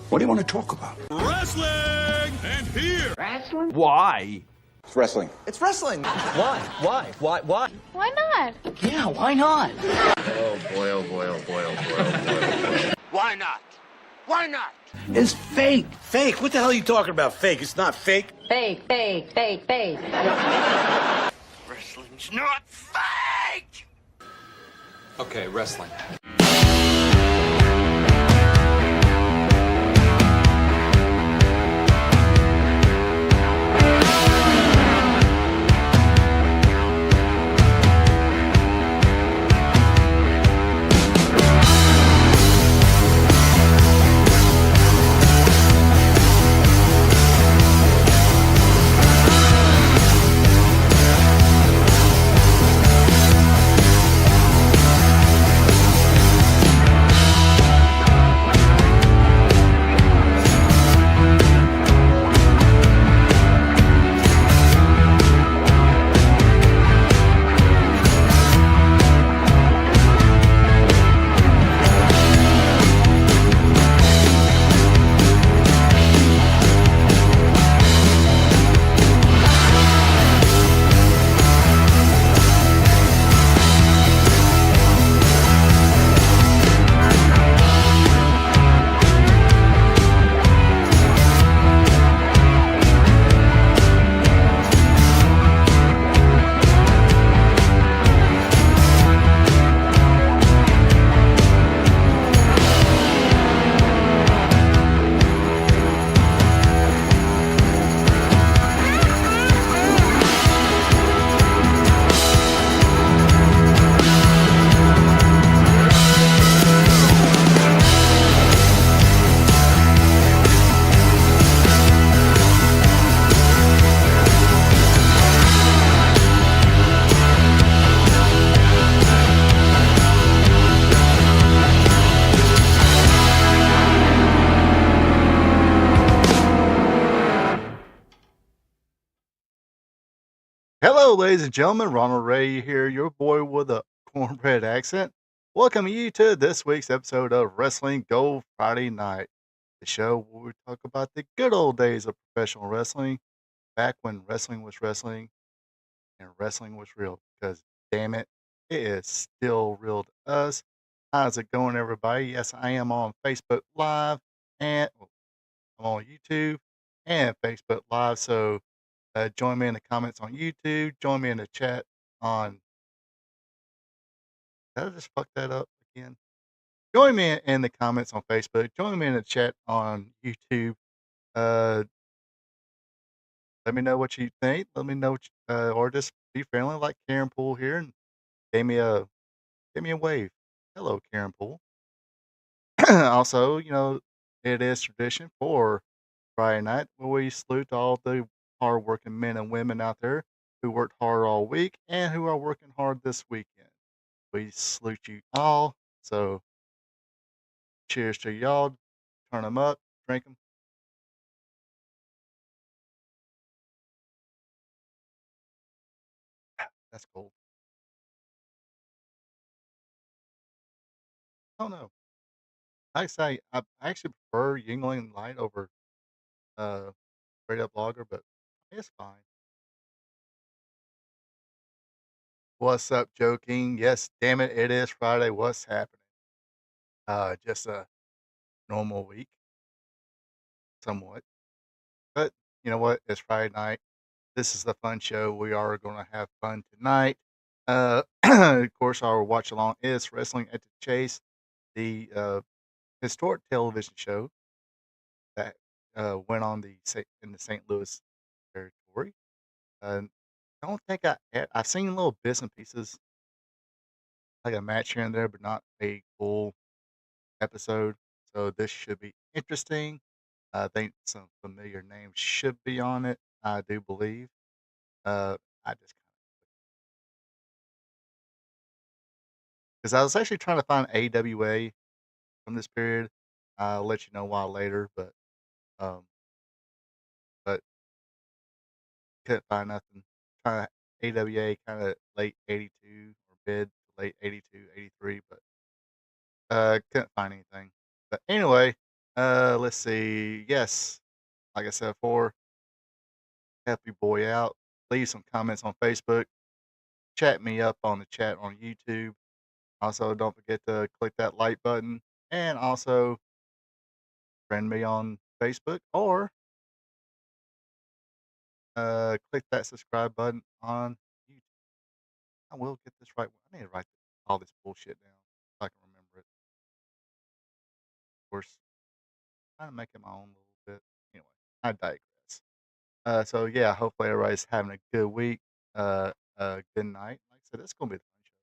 What do you want to talk about? Wrestling! And here! Wrestling? Why? It's wrestling. It's wrestling. Why? Why? Why? Why? Why not? Yeah, why not? Oh boy, oh boy, oh boy, oh boy, oh boy. Why not? Why not? It's fake. Fake? What the hell are you talking about? Fake? It's not fake. Fake, fake, fake, fake. Wrestling's not fake! Okay, wrestling. Hello, ladies and gentlemen. Ronald Ray here, your boy with a cornbread accent. Welcoming you to this week's episode of Wrestling Go Friday Night, the show where we talk about the good old days of professional wrestling, back when wrestling was wrestling and wrestling was real. Because, damn it, it is still real to us. How's it going, everybody? Yes, I am on Facebook Live and I'm on YouTube and Facebook Live. So, join me in the comments on YouTube. Join me in the chat on. Did I just fuck that up again? Join me in the comments on Facebook. Join me in the chat on YouTube. Let me know what you think. Let me know, or just be friendly like Karen Poole here and give me a wave. Hello, Karen Poole. Also, it is tradition for Friday night where we salute all the hardworking men and women out there who worked hard all week and who are working hard this weekend. We salute you all. So, cheers to y'all. Turn them up, drink them. That's cool. Oh no, I say I actually prefer Yingling Light over uh straight up lager, but it's fine. What's up, joking? Yes, damn it, it is Friday. What's happening? Just a normal week, somewhat. But you know what? It's Friday night. This is the fun show. We are going to have fun tonight. Of course, our watch along is Wrestling at the Chase, the historic television show that went on in the St. Louis territory. I don't think I've seen little bits and pieces, like a match here and there, but not a full episode. So this should be interesting. I think some familiar names should be on it. I do believe. I just because I was actually trying to find AWA from this period. I'll let you know why later, um, but couldn't find nothing. Trying AWA kind of late '82 or mid to late '82, '83, but couldn't find anything. But anyway, Let's see. Yes, like I said before, help your boy out. Leave some comments on Facebook. Chat me up on the chat on YouTube. Also, don't forget to click that like button and also friend me on Facebook or click that subscribe button on YouTube. I will get this right. I need to write all this bullshit down so I can remember it. Of course, trying to make it my own little bit. Anyway, I digress. So yeah, hopefully everybody's having a good week. Good night. Like I said, it's gonna be a fun show.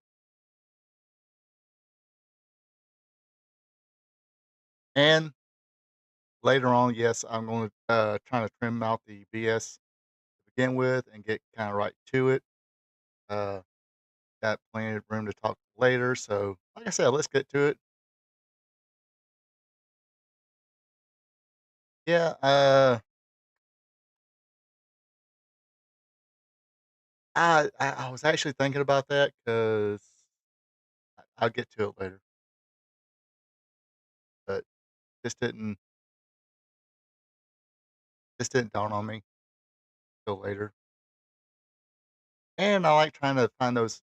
And later on, yes, I'm going to try to trim out the BS to begin with and get kind of right to it. Uh, got plenty of room to talk later. So, like I said, let's get to it. Yeah, I was actually thinking about that because I'll get to it later, but this didn't this didn't dawn on me till later. And I like trying to find those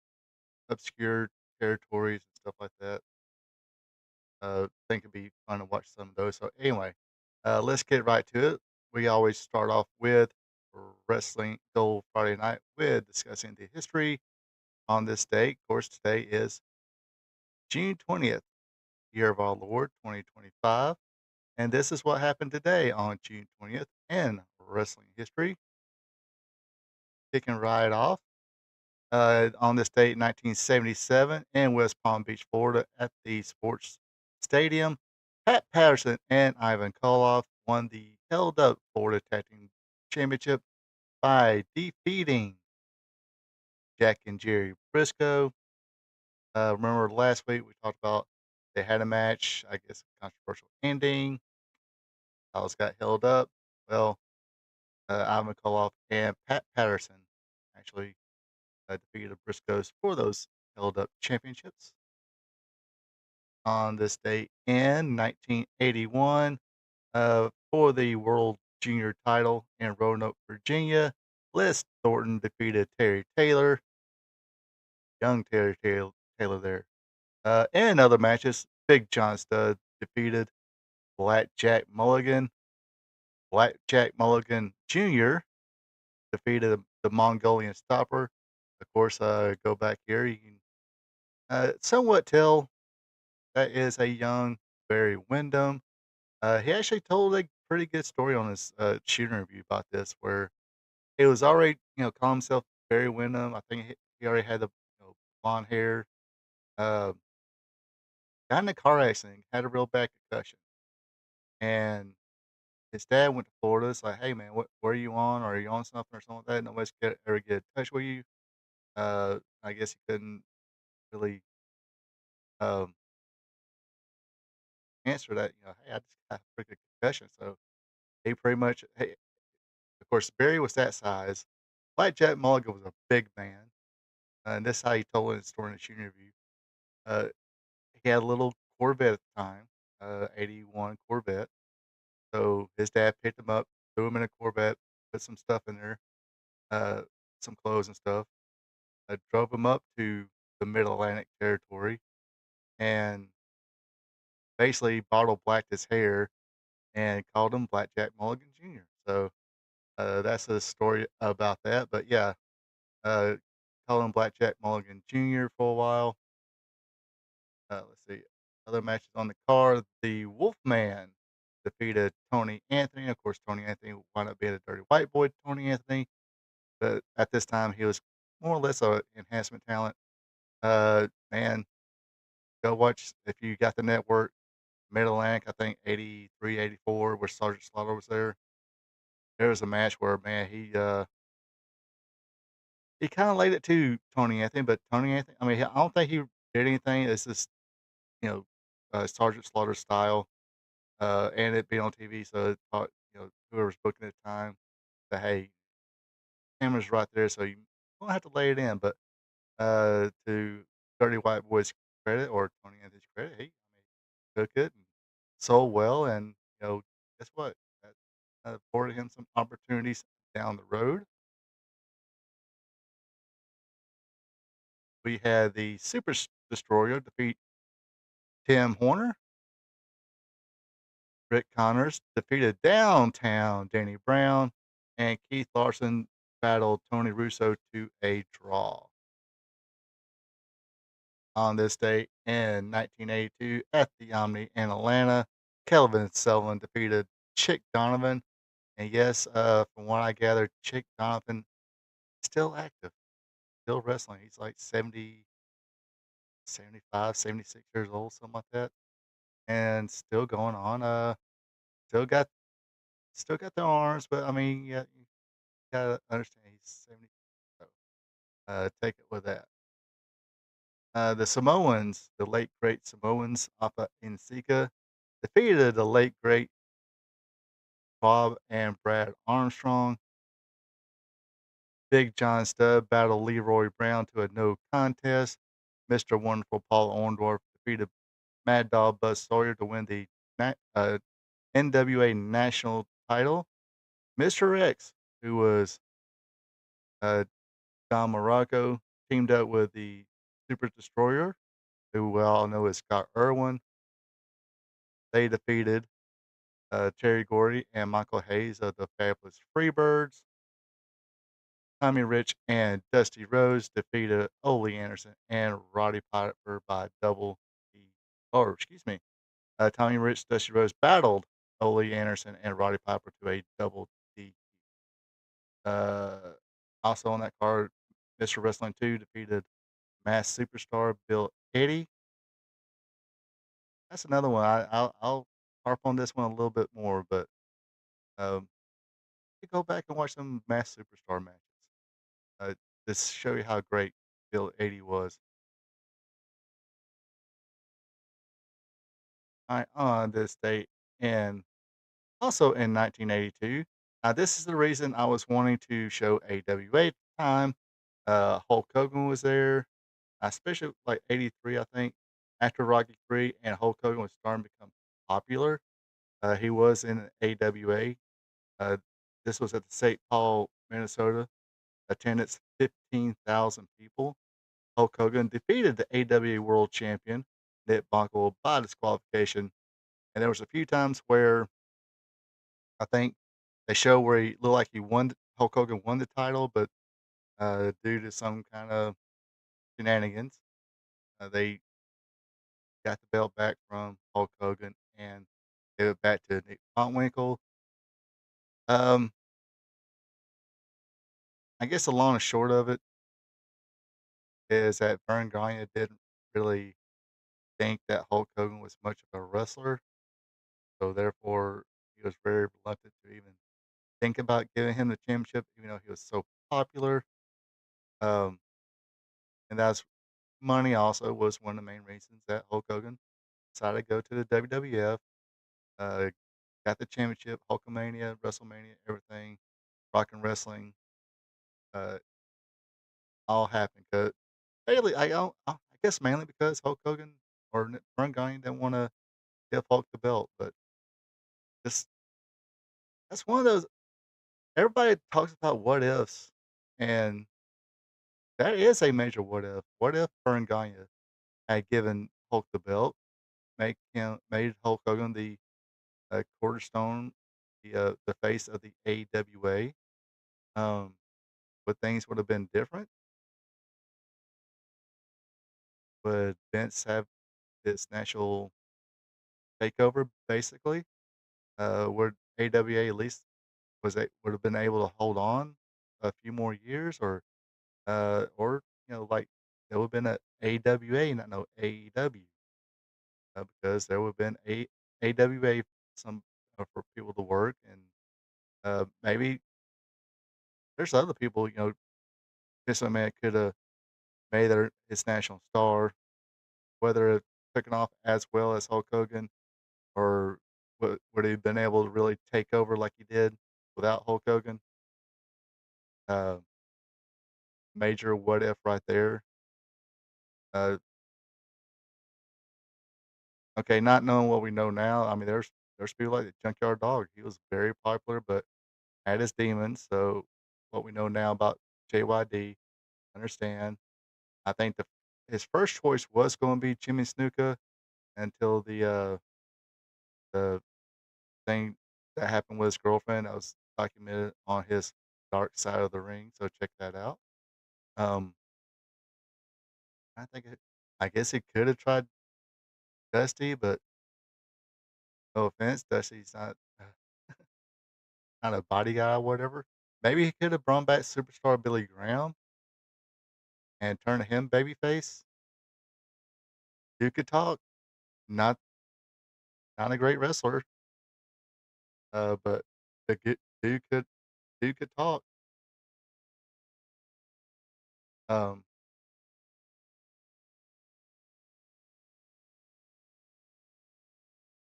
obscure territories and stuff like that. Think it'd be fun to watch some of those. So anyway, let's get right to it. We always start off with Wrestling Gold Friday Night with discussing the history on this day. Of course, today is June 20th, year of our Lord 2025. And this is what happened today on June 20th in wrestling history. Kicking right off on this date, 1977, in West Palm Beach, Florida, at the Sports Stadium, Pat Patterson and Ivan Koloff won the held up Florida Tag Team Championship by defeating Jack and Jerry Briscoe. Remember last week we talked about they had a match, I guess a controversial ending. Dallas got held up. Well, Ivan Koloff and Pat Patterson actually defeated the Briscoes for those held up championships. On this day in 1981, for the World Junior title in Roanoke, Virginia, Liz Thornton defeated Terry Taylor, young Taylor there. In other matches, Big John Studd defeated Blackjack Mulligan. Blackjack Mulligan Jr. defeated the Mongolian Stopper. Of course, go back here, you can somewhat tell that is a young Barry Windham. He actually told a pretty good story on his shooting review about this, where he was already, calling himself Barry Windham. I think he already had the blonde hair. Uh, got in a car accident, had a real bad concussion, and his dad went to Florida. It's like, hey man, what are you on? Are you on something or something like that? Nobody's ever get in touch with you. I guess he couldn't really um, answer that. Hey, I just got a pretty good concussion, so he pretty much. Hey, of course, Barry was that size. Blackjack Mulligan was a big man, and this is how he told his story in the shooting review. Uh, he had a little Corvette at the time, 81 Corvette. So his dad picked him up, threw him in a Corvette, put some stuff in there, uh, some clothes and stuff, drove him up to the Mid Atlantic territory, and basically bottle blacked his hair and called him Blackjack Mulligan Jr. So that's a story about that. But yeah, uh, called him Blackjack Mulligan Jr. for a while. Let's see. Other matches on the card. The Wolfman defeated Tony Anthony. Of course, Tony Anthony wound up being a dirty white boy, Tony Anthony. But at this time, he was more or less a enhancement talent. Man, go watch if you got the network. Mid Atlantic, I think 83, 84, where Sergeant Slaughter was there. There was a match where man he kind of laid it to Tony Anthony, but Tony Anthony, I mean, I don't think he did anything. It's just you know Sergeant Slaughter style, and it being on TV, so it thought whoever's booking at the time that hey, camera's right there, so you don't have to lay it in. But to Dirty White Boy's credit or Tony Anthony's credit, he took it and sold well, and guess what? That afforded him some opportunities down the road. We had the Destroyer defeat Tim Horner. Rick Connors defeated Downtown Danny Brown, and Keith Larson battled Tony Russo to a draw. On this day in 1982 at the Omni in Atlanta, Kelvin Sullivan defeated Chick Donovan. And yes, from what I gathered, Chick Donovan is still active, still wrestling. He's like 70, 75, 76 years old, something like that. And still going on. Still got the arms, but I mean, yeah, you gotta understand he's 70. So take it with that. The Samoans, the late great Samoans, Appa Insika, defeated the late great Bob and Brad Armstrong. Big John Studd battled Leroy Brown to a no contest. Mr. Wonderful Paul Orndorff defeated Mad Dog Buzz Sawyer to win the NWA national title. Mr. X, who was Don Morocco, teamed up with the Super Destroyer, who we all know is Scott Irwin. They defeated Terry Gordy and Michael Hayes of the Fabulous Freebirds. Tommy Rich and Dusty Rhodes defeated Ole Anderson and Roddy Piper by double D. Or, excuse me, Tommy Rich, Dusty Rhodes battled Ole Anderson and Roddy Piper to a double D. Also on that card, Mr. Wrestling 2 defeated Mass Superstar Bill Eddy. That's another one. I'll harp on this one a little bit more, but you go back and watch some Mass Superstar matches. Just show you how great Bill Eddy was. On this date, and also in 1982. This is the reason I was wanting to show AWA at the time. Hulk Hogan was there, especially like 83, I think, after Rocky 3, and Hulk Hogan was starting to become popular. He was in AWA. This was at the St. Paul, Minnesota. Attendance 15,000 people. Hulk Hogan defeated the AWA World Champion, Nick Bockwell, by disqualification. And there was a few times where I think they show where he looked like he won. Hulk Hogan won the title, but due to some kind of shenanigans, they got the belt back from Hulk Hogan and gave it back to Nick Bockwinkel. I guess the long and short of it is that Vern Gagne didn't really think that Hulk Hogan was much of a wrestler, so therefore he was very reluctant to even think about giving him the championship, even though he was so popular. Um, and that's money also was one of the main reasons that Hulk Hogan decided to go to the WWF. Got the championship, Hulkamania, WrestleMania, everything, Rock and Wrestling, uh, all happened. Cause mainly, I guess mainly because Hulk Hogan or Vern Gagne didn't want to give Hulk the belt, but this that's one of those. Everybody talks about what ifs, and that is a major what if. What if Vern Gagne had given Hulk the belt, made Hulk Hogan the cornerstone, the face of the AWA? Would things would have been different? Would Vince have this national takeover basically? Would AWA at least would have been able to hold on a few more years, or like there would have been a AWA, not no AEW, because there would have been a AWA some for people to work, and maybe there's other people, this man could have made his national star, whether it took it off as well as Hulk Hogan, or would he have been able to really take over like he did without Hulk Hogan? Uh, Major what if right there. Uh, okay, not knowing what we know now, I mean, there's there's people like the Junkyard Dog. He was very popular, but had his demons. So what we know now about JYD, understand. I think his first choice was going to be Jimmy Snuka until the thing that happened with his girlfriend that was documented on his Dark Side of the Ring. So check that out. Um, I guess he could have tried Dusty, but no offense, Dusty's not a body guy or whatever. Maybe he could have brought back superstar Billy Graham and turned him babyface. Dude could talk, not not a great wrestler, but the dude could talk. Um,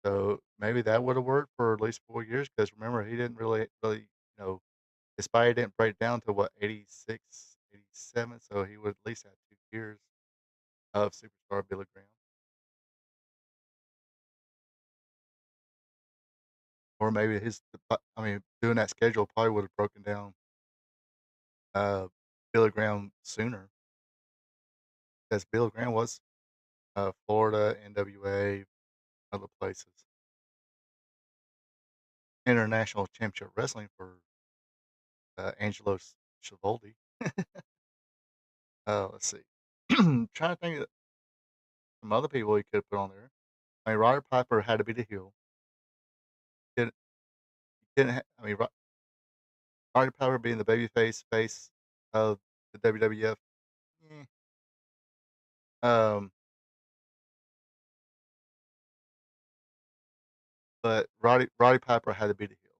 so maybe that would have worked for at least 4 years. Because remember, he didn't really, his body didn't break down to what 86, 87. So he would at least have 2 years of superstar Billy Graham. Or maybe doing that schedule probably would have broken down uh, Billy Graham sooner, because Billy Graham was Florida, NWA, other places, International Championship Wrestling for Angelo Schiavone. Let's see. Trying to think of some other people he could have put on there. I mean, Roddy Piper had to be the heel. Couldn't, couldn't Roddy Piper being the face of the WWF. eh, Um, but Roddy Piper had to be the heel.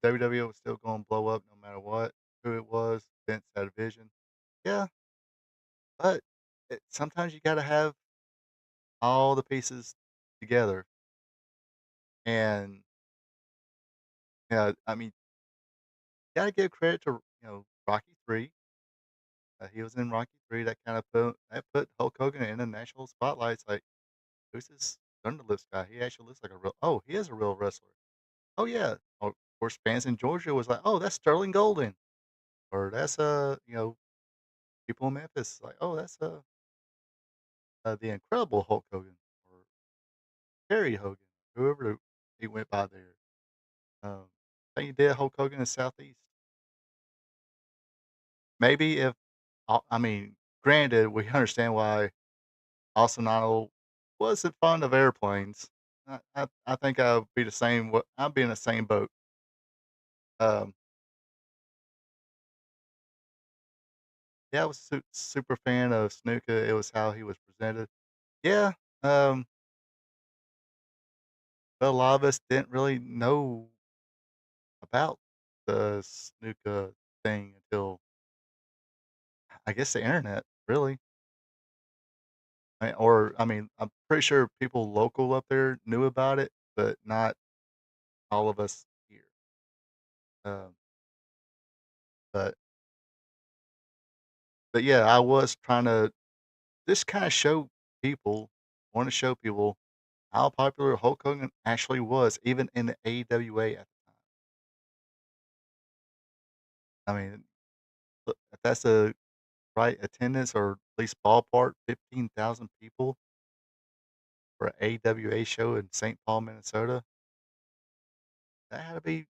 WWE was still going to blow up no matter what, who it was. Vince had a vision. Yeah, but sometimes you got to have all the pieces together. And yeah, I mean, got to give credit to Rocky 3. He was in Rocky 3. That kind of put Hulk Hogan in the national spotlights. Like, who's this Thunderlips guy? He actually looks like a real. Oh, he is a real wrestler. Oh yeah. Of course, fans in Georgia was like, oh, that's Sterling Golden, or that's people in Memphis like, oh, that's the Incredible Hulk Hogan, or Terry Hogan, whoever he went by there. I think he did Hulk Hogan in Southeast. Maybe if I mean, granted, we understand why Austin Arnold wasn't fond of airplanes. I think I would be the same. I'd be in the same boat. Um, yeah, I was super fan of Snuka. It was how he was presented. Yeah, um, but a lot of us didn't really know about the Snuka thing until I guess the internet, really. I'm pretty sure people local up there knew about it, but not all of us here. Um, but but yeah, I was trying to just kind of want to show people how popular Hulk Hogan actually was, even in the AWA at the time. I mean, look, if that's a right attendance, or at least ballpark 15,000 people for an AWA show in St. Paul, Minnesota, that had to be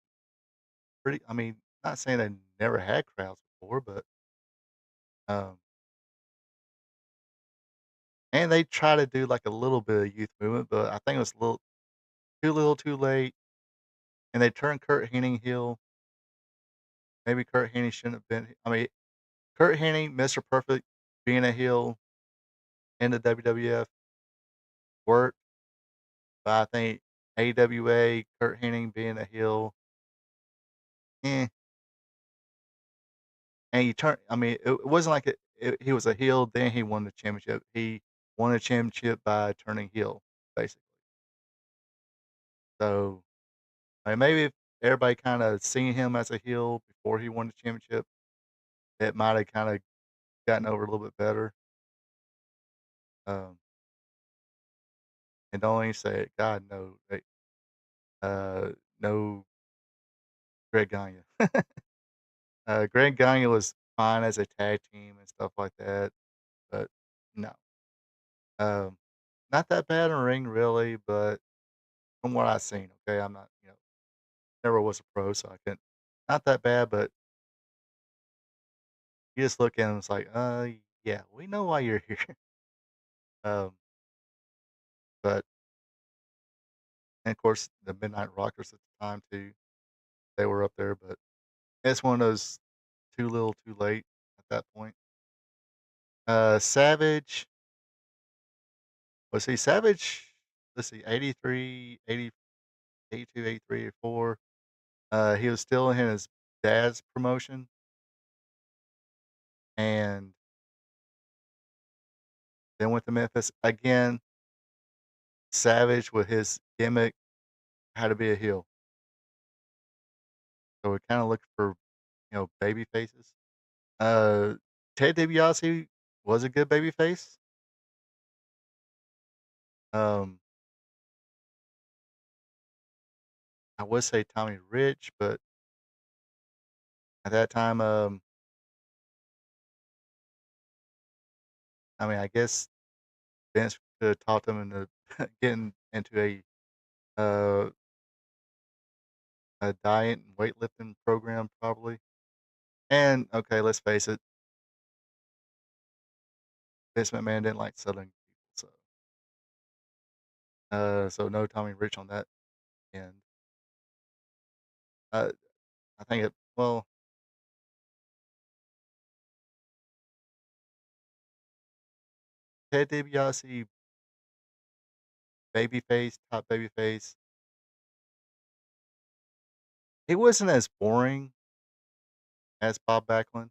pretty. I mean, not saying they never had crowds before, but um, and they try to do like a little bit of youth movement, but I think it was little too late, and they turned Kurt Hennig heel. Maybe Kurt Hennig shouldn't have been. I mean, Kurt Hennig, Mr. Perfect, being a heel in the WWF worked, but I think AWA, Kurt Hennig being a heel, eh. And you turn. I mean, it wasn't like he was a heel, then he won the championship. He won the championship by turning heel, basically. So, I mean, maybe if everybody kind of seen him as a heel before he won the championship, it might have kind of gotten over a little bit better. Um, And don't even say it. God, no. Uh, no Greg Gagne. Greg Gagne was fine as a tag team and stuff like that, but no. Um, Not that bad in the ring, really, but from what I've seen, okay, I'm not, never was a pro, so I couldn't. Not that bad, but you just look at him, it's like, yeah, we know why you're here. um, but and of course the Midnight Rockers at the time too, they were up there, but it's one of those too little, too late at that point. Savage, let's see, Savage, let's see, 83, 80, 82, 83, 84. He was still in his dad's promotion, and then went to Memphis again. Savage with his gimmick had to be a heel, so we kind of looked for baby faces. Uh, Ted DiBiase was a good baby face. Um, I would say Tommy Rich, but at that time, I mean, I guess Vince could have talked him into getting into uh, a diet and weightlifting program, probably. And okay, let's face it, Vince McMahon didn't like Southern people, so no Tommy Rich on that end. Uh, I think it. Well, Ted DiBiase, babyface, top babyface. He wasn't as boring as Bob Backlund,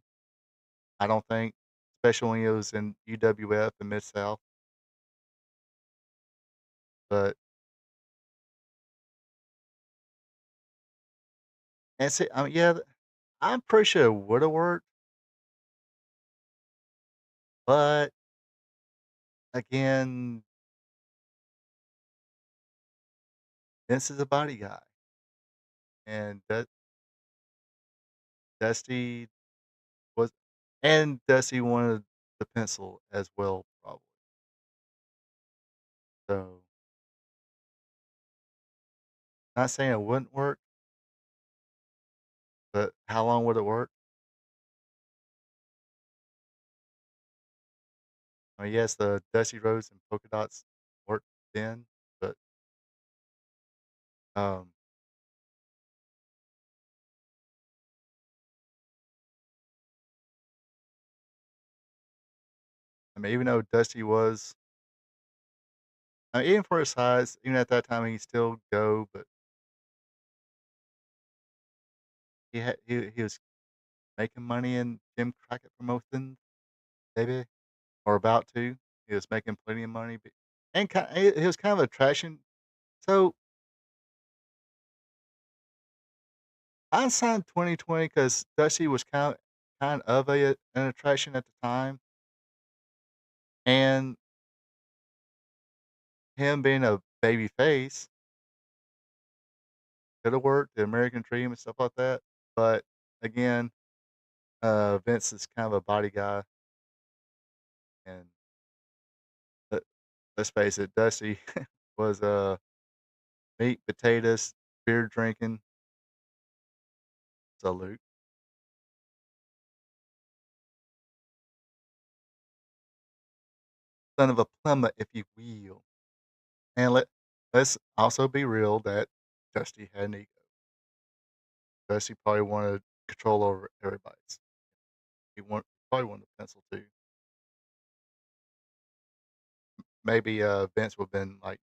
I don't think, especially when he was in UWF and Mid South. But and see, I mean, yeah, I'm pretty sure it would have worked, but again, Vince is a body guy, and Dusty was, and Dusty wanted the pencil as well, probably. So, not saying it wouldn't work, but how long would it work? I mean, yes, the Dusty Rhodes and polka dots worked then, but um, I mean, even though Dusty was, I mean, even for his size, even at that time, he still go, but he was making money in Jim Crockett Promotions, maybe, or about to. He was making plenty of money, but and he was kind of a attraction. So I signed 2020 because Dusty was kind of an attraction at the time, and him being a baby face could have worked, the American Dream and stuff like that. But again, Vince is kind of a body guy, and let, let's face it, Dusty was meat, potatoes, beer drinking, salute, son of a plumber, if you will. And let's also be real that Dusty had an ego. Dusty probably wanted control over everybody's. Probably wanted the pencil too. Maybe Vince would have been like,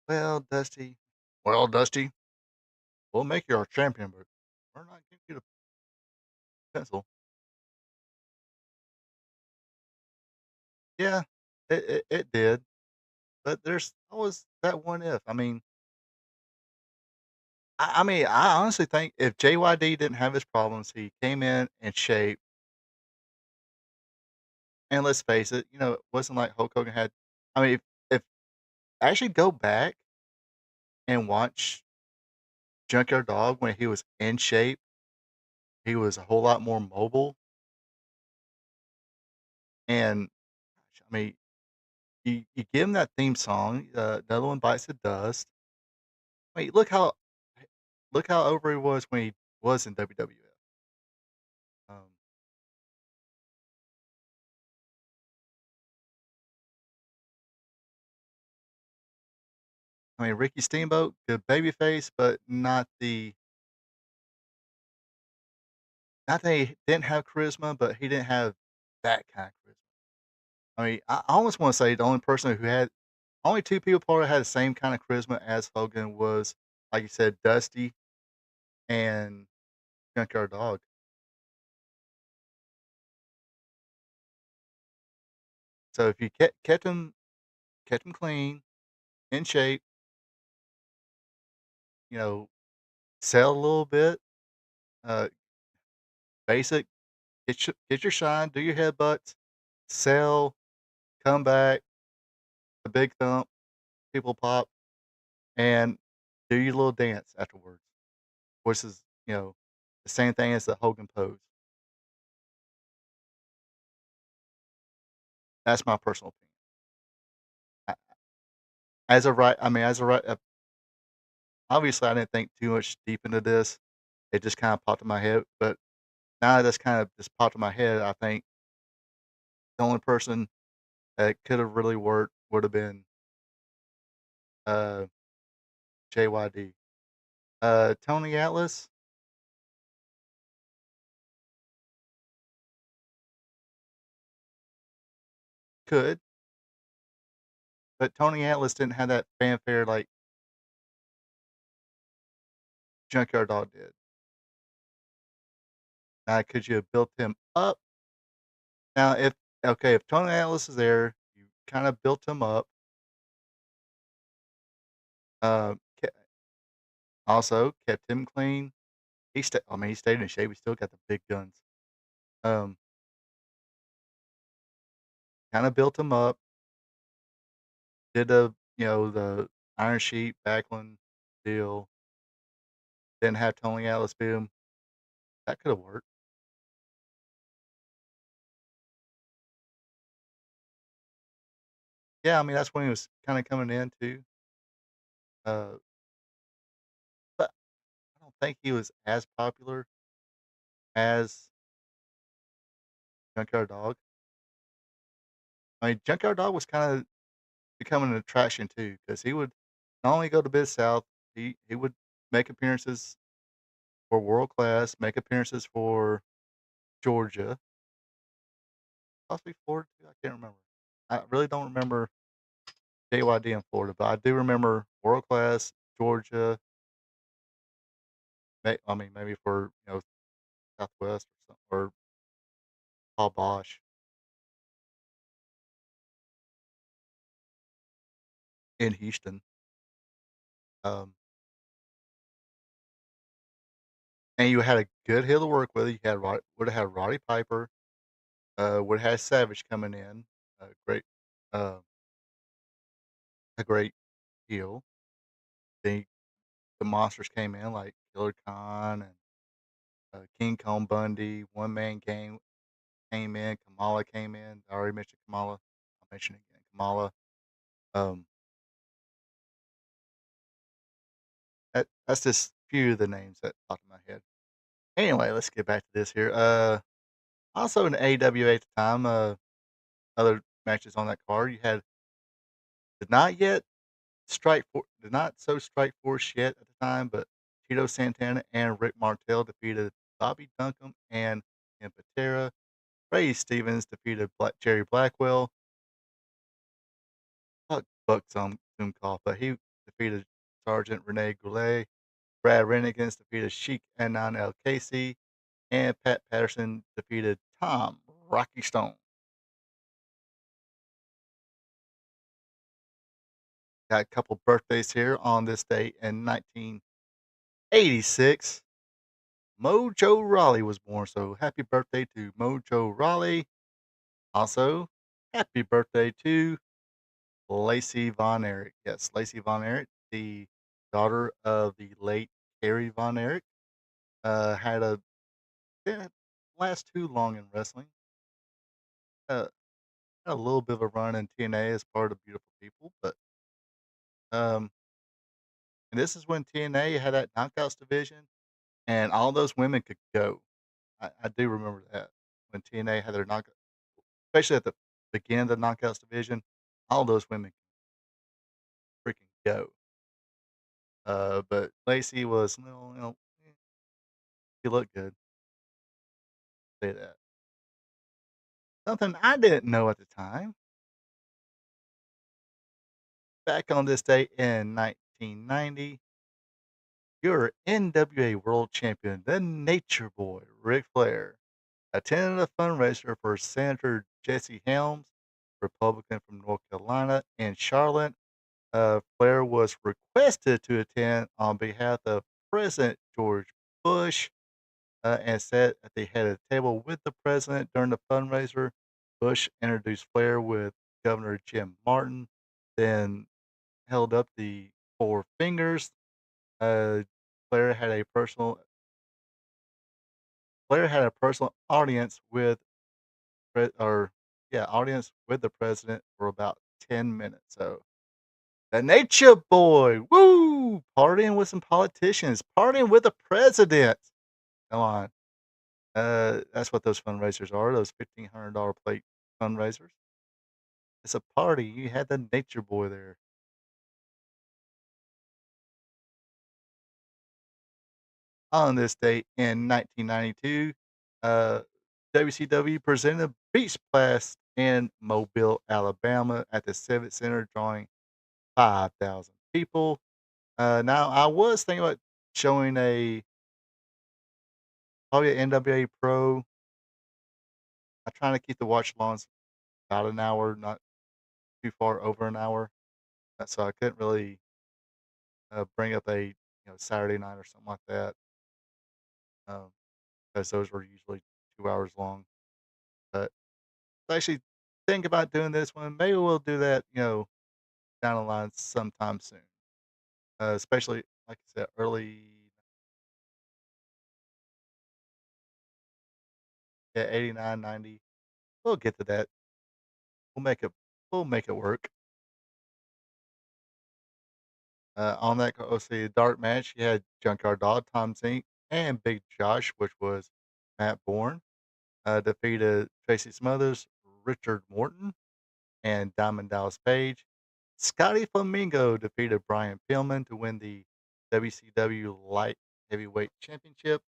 "Well, Dusty, we'll make you our champion, but we're not giving you the pencil." Yeah, it did, but there's always that one if. I mean, I honestly think if JYD didn't have his problems, he came in shape, and let's face it, it wasn't like Hulk Hogan had. I mean, if actually go back and watch Junkyard Dog when he was in shape, he was a whole lot more mobile. And I mean, you give him that theme song, Another One Bites the Dust. Wait, look how over he was when he was in WWF. Um, I mean, Ricky Steamboat, good babyface, but not that he didn't have charisma, but he didn't have that kind of charisma. I mean, I almost want to say the only person who had only two people probably had the same kind of charisma as Hogan was, like you said, Dusty and Junkyard Dog. So if you kept him clean, in shape, you know, sell a little bit, uh, basic, get your shine, do your headbutts, sell, come back, a big thump, people pop, and do your little dance afterwards, which is, the same thing as the Hogan pose. That's my personal opinion. I, as a right, obviously I didn't think too much deep into this. It just kind of popped in my head, but now that that's kind of just popped in my head, I think the only person that could have really worked would have been uh, JYD. Tony Atlas could, but Tony Atlas didn't have that fanfare like Junkyard Dog did. Now, could you have built him up? Now, if Tony Atlas is there, you kind of built him up. Uh, ke- Also kept him clean. He stayed in shape. He still got the big guns. Um, kind of built him up. Did the Iron Sheet Backlund deal. Didn't have Tony Atlas beat him. That could have worked. Yeah, I mean that's when he was kind of coming in too. Uh, but I don't think he was as popular as Junkyard Dog. I mean, Junkyard Dog was kind of becoming an attraction too because he would not only go to Mid South, he would make appearances for World Class, make appearances for Georgia, possibly Florida too. I can't remember. I really don't remember JYD in Florida, but I do remember World Class, Georgia. I mean, maybe for Southwest or something, or Paul Bosch in Houston. Um, and you had a good hill to work with. You would have had Roddy Piper, would have had Savage coming in, a great, uh, a great heel. Then the monsters came in like Killer Khan and King Kong Bundy. One Man Gang came in. Kamala came in. I already mentioned Kamala. I'll mention it again. Kamala. Um, that's just few of the names that popped in my head. Anyway, let's get back to this here. Also in AWA at the time, other matches on that card, you had did not yet did not so Strike Force yet at the time, but Tito Santana and Rick Martel defeated Bobby Duncombe and Patera. Ray Stevens defeated Jerry Blackwell. Buck Zumkoff, but he defeated Sergeant Rene Goulet. Brad Renegans defeated Sheik Adnan El Casey, and Pat Patterson defeated Tom Rocky Stone. Got a couple birthdays here on this date in 1986. Mojo Rawley was born, so happy birthday to Mojo Rawley. Also, happy birthday to Lacey Von Erich. Yes, Lacey Von Erich, the daughter of the late Kerry Von Erich, had a didn't last too long in wrestling. Uh, had a little bit of a run in TNA as part of Beautiful People, but um, and this is when TNA had that Knockouts division, and all those women could go. I do remember that when TNA had their knockout, especially at the beginning of the Knockouts division, all those women could freaking go. But Lacey was, she looked good. Say that. Something I didn't know at the time. Back on this day in 1990, your NWA World Champion, the Nature Boy, Ric Flair, attended a fundraiser for Senator Jesse Helms, Republican from North Carolina, in Charlotte. Flair was requested to attend on behalf of President George Bush and sat at the head of the table with the president during the fundraiser. Bush introduced Flair with Governor Jim Martin, then held up the four fingers. Uh, Flair had a personal Flair had a personal audience with or audience with the president for about 10 minutes. So the Nature Boy, woo, partying with some politicians, partying with the president. Come on, that's what those fundraisers are. Those $1,500 plate fundraisers. It's a party. You had the Nature Boy there. On this date in 1992, uh, WCW presented Beach Blast in Mobile, Alabama at the Civic Center, drawing 5,000 people. Now, I was thinking about showing probably an NWA Pro. I'm trying to keep the watch longs about an hour, not too far over an hour. So I couldn't really bring up a Saturday night or something like that, because those were usually 2 hours long. But I actually think about doing this one. Maybe we'll do that, down the line sometime soon. Especially like I said, early, yeah, 89, 90. We'll get to that. We'll make it. We'll make it work. On that, let's see, dark match. You had Junkyard Dog, Tom Zink, and Big Josh, which was Matt Bourne, defeated Tracy Smothers, Richard Morton, and Diamond Dallas Page. Scotty Flamingo defeated Brian Pillman to win the WCW Light Heavyweight Championship.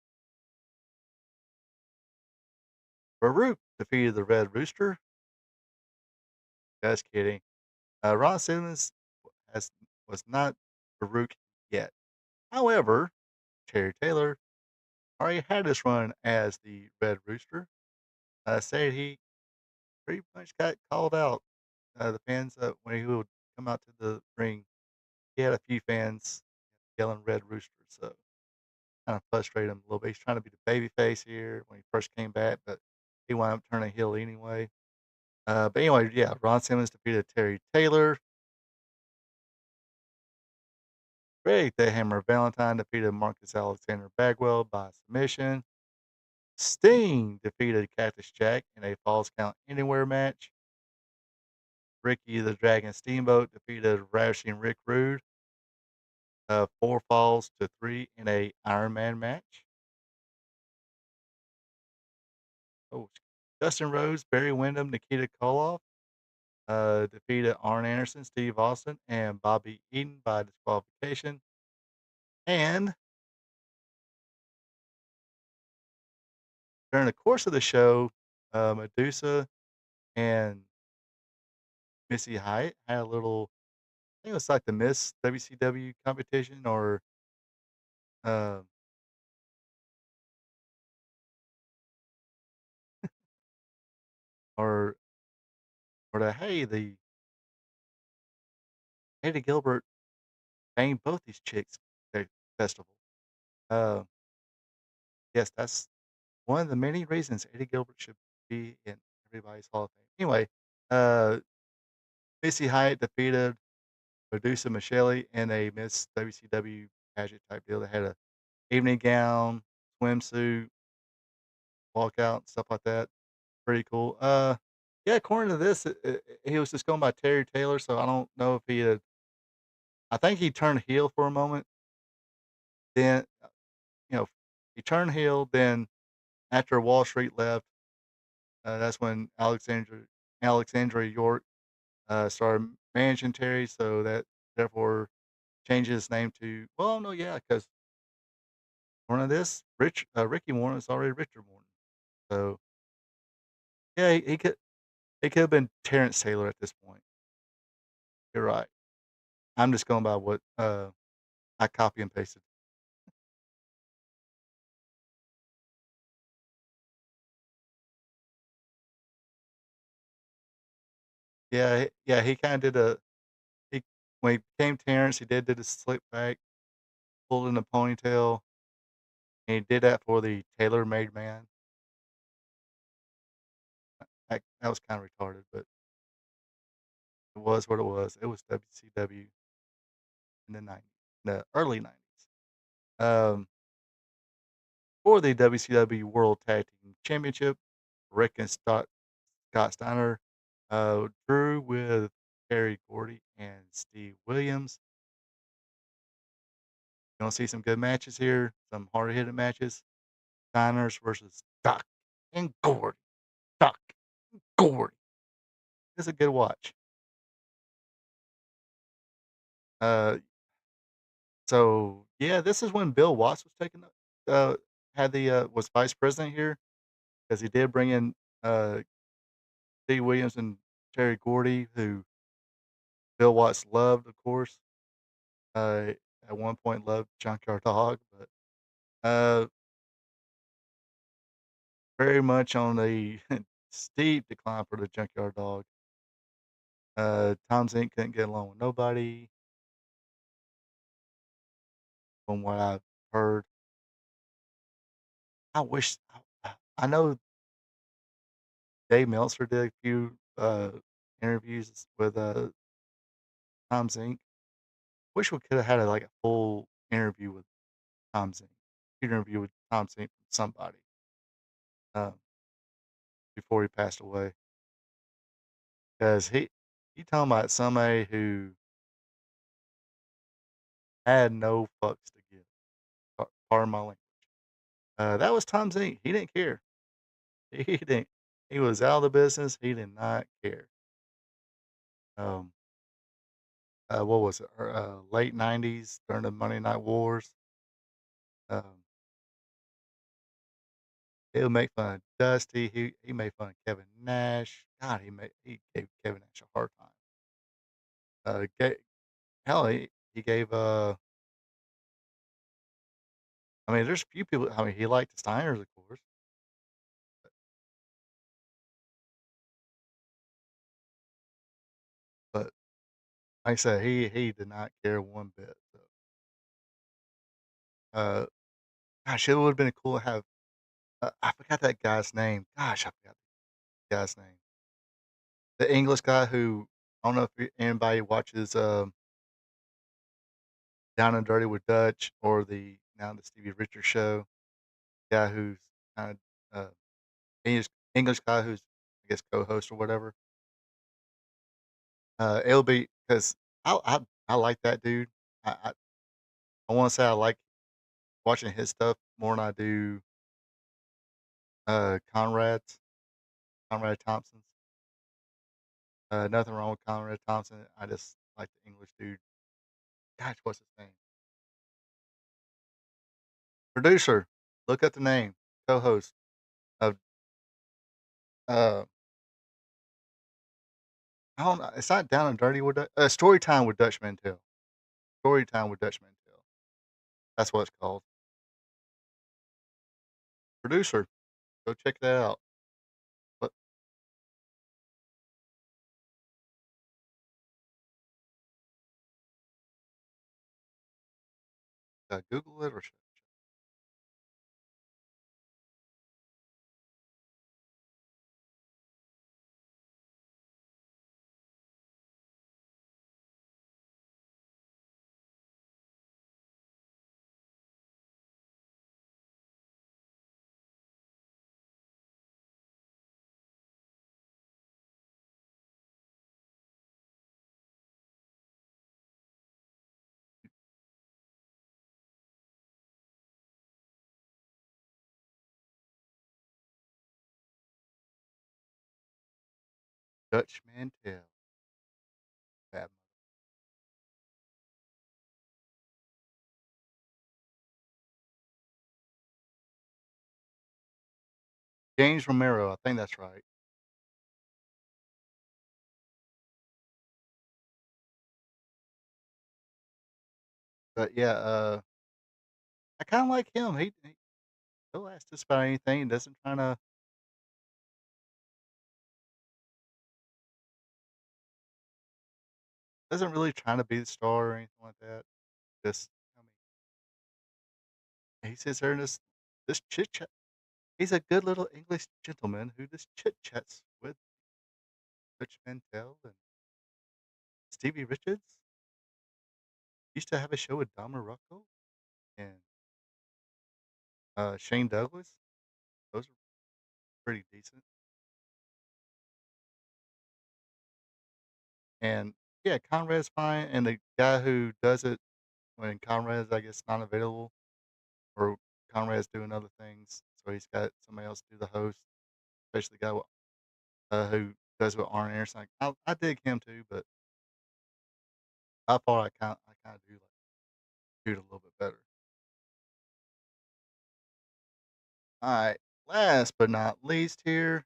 Farouk defeated the Red Rooster. Just kidding. Ron Simmons was not Farouk yet. However, Terry Taylor already had his run as the Red Rooster. Said he pretty much got called out. The fans, when he would come out to the ring, he had a few fans yelling Red Rooster. So kind of frustrated him a little bit. He's trying to be the baby face here when he first came back, but he wound up turning heel anyway. But anyway, yeah, Ron Simmons defeated Terry Taylor. Greg the Hammer Valentine defeated Marcus Alexander Bagwell by submission. Sting defeated Cactus Jack in a Falls Count Anywhere match. Ricky the Dragon Steamboat defeated Ravishing Rick Rude. 4 falls to 3 in a Iron Man match. Oh, Dustin Rhodes, Barry Windham, Nikita Koloff defeated Arn Anderson, Steve Austin, and Bobby Eaton by disqualification. And during the course of the show, Medusa and Missy Hyatt had a little, I think it was like the Miss WCW competition, uh, or the Eddie Gilbert banged both these chicks at festival. Uh, yes, that's one of the many reasons Eddie Gilbert should be in everybody's Hall of Fame. Anyway, uh, Missy Hyatt defeated Medusa Michele in a Miss WCW pageant type deal. They had a evening gown, swimsuit, walkout, stuff like that. Pretty cool. Yeah, according to this, he was just going by Terry Taylor, so I don't know if he had. I think he turned heel for a moment. Then, you know, he turned heel. Then, after Wall Street left, that's when Alexandra York started managing Terry. So that therefore changed his name to. Well, no, yeah, because one of this, Ricky Morton is already Richard Morton. So yeah, he could have been Terrence Taylor at this point. You're right. I'm just going by what I copy and pasted. Yeah, he kinda did a he when he became Terrence, he did a slick back, pulled in a ponytail, and he did that for the Tailor-Made Man. That was kinda retarded, but it was what it was. It was WCW in the the early '90s. Um, for the WCW World Tag Team Championship, Rick and Scott Steiner drew with Terry Gordy and Steve Williams. Gonna see some good matches here, some hard hitting matches. Steiners versus Doc and Gordy. Doc and Gordy. It's a good watch. Uh, so yeah, this is when Bill Watts was taking had the was vice president here because he did bring in uh Steve Williams and Terry Gordy, who Bill Watts loved, of course. At one point loved Junkyard Dog, but uh very much on the steep decline for the Junkyard Dog. Tom Zink couldn't get along with nobody, from what I've heard. I wish I know Dave Meltzer did a few interviews with Tom Zink. Wish we could have had like a full interview with Tom Zink. Interview with Tom Zink from somebody um, before he passed away, because he talking about somebody who had no fucks to give. Pardon my language. That was Tom Zink. He didn't care. He didn't. He was out of the business. He did not care. Um, what was it? Late '90s during the Monday Night Wars. Um, he would make fun of Dusty. He made fun of Kevin Nash. God, he gave Kevin Nash a hard time. Hell, he gave I mean, there's a few people. I mean, he liked the Steiners, of course, but like I said, he did not care one bit. So, uh, gosh, it would have been cool to have. I forgot that guy's name. Gosh, I forgot the guy's name. The English guy who I don't know if anybody watches Down and Dirty with Dutch or the Stevie Richards show. Guy who's kind of English guy who's I guess co-host or whatever. It'll be because I like that dude. I want to say I like watching his stuff more than I do Conrad Thompson's. Nothing wrong with Conrad Thompson. I just like the English dude. Gosh, what's his name? Producer. Look up the name. Co-host of uh I don't know. It's not Down and Dirty with Story Time with Dutch Mantel. Story Time with Dutch Mantel. That's what it's called. Producer. Go check that out. But Google it or Dutch Mantel. Bad. James Romero, I think that's right. But yeah, I kind of like him. He'll ask us about anything. He doesn't really trying to be the star or anything like that. Just, I mean, he sits there and this chit chat. He's a good little English gentleman who just chit chats with Dutch Mantel and Stevie Richards. Used to have a show with Don Morocco and Shane Douglas. Those are pretty decent. And yeah, Conrad's fine. And the guy who does it when Conrad's, I guess, not available or Conrad's doing other things, so he's got somebody else do the host, especially the guy who does with Arn Anderson. I dig him too, but I thought I kind of do like Dude a little bit better. All right, last but not least here,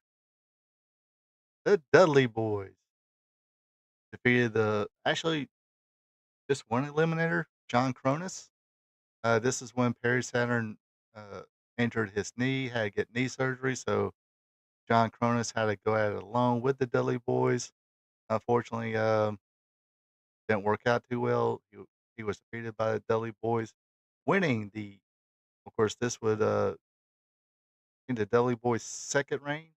the Dudley Boys defeated the actually just one eliminator, John Cronus. This is when Perry Saturn injured his knee, had to get knee surgery, so John Cronus had to go at it alone with the Dudley Boys. Unfortunately, didn't work out too well. He was defeated by the Dudley Boys, winning the. Of course, this would be the Dudley Boys' second reign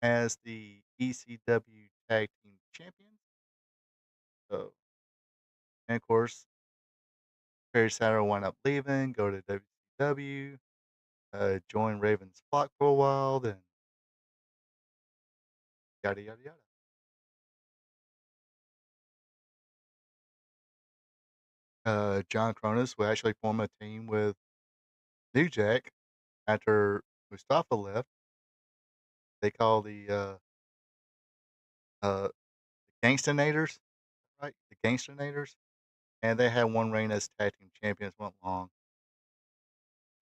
as the ECW Tag Team Champions. So, and of course, Perry Saturn wound up leaving, go to WCW, join Raven's flock for a while, then yada yada yada. John Cronus would actually form a team with New Jack after Mustafa left. They call the Gangstanators, right? The Gangstanators, and they had one reign as tag team champions, went long.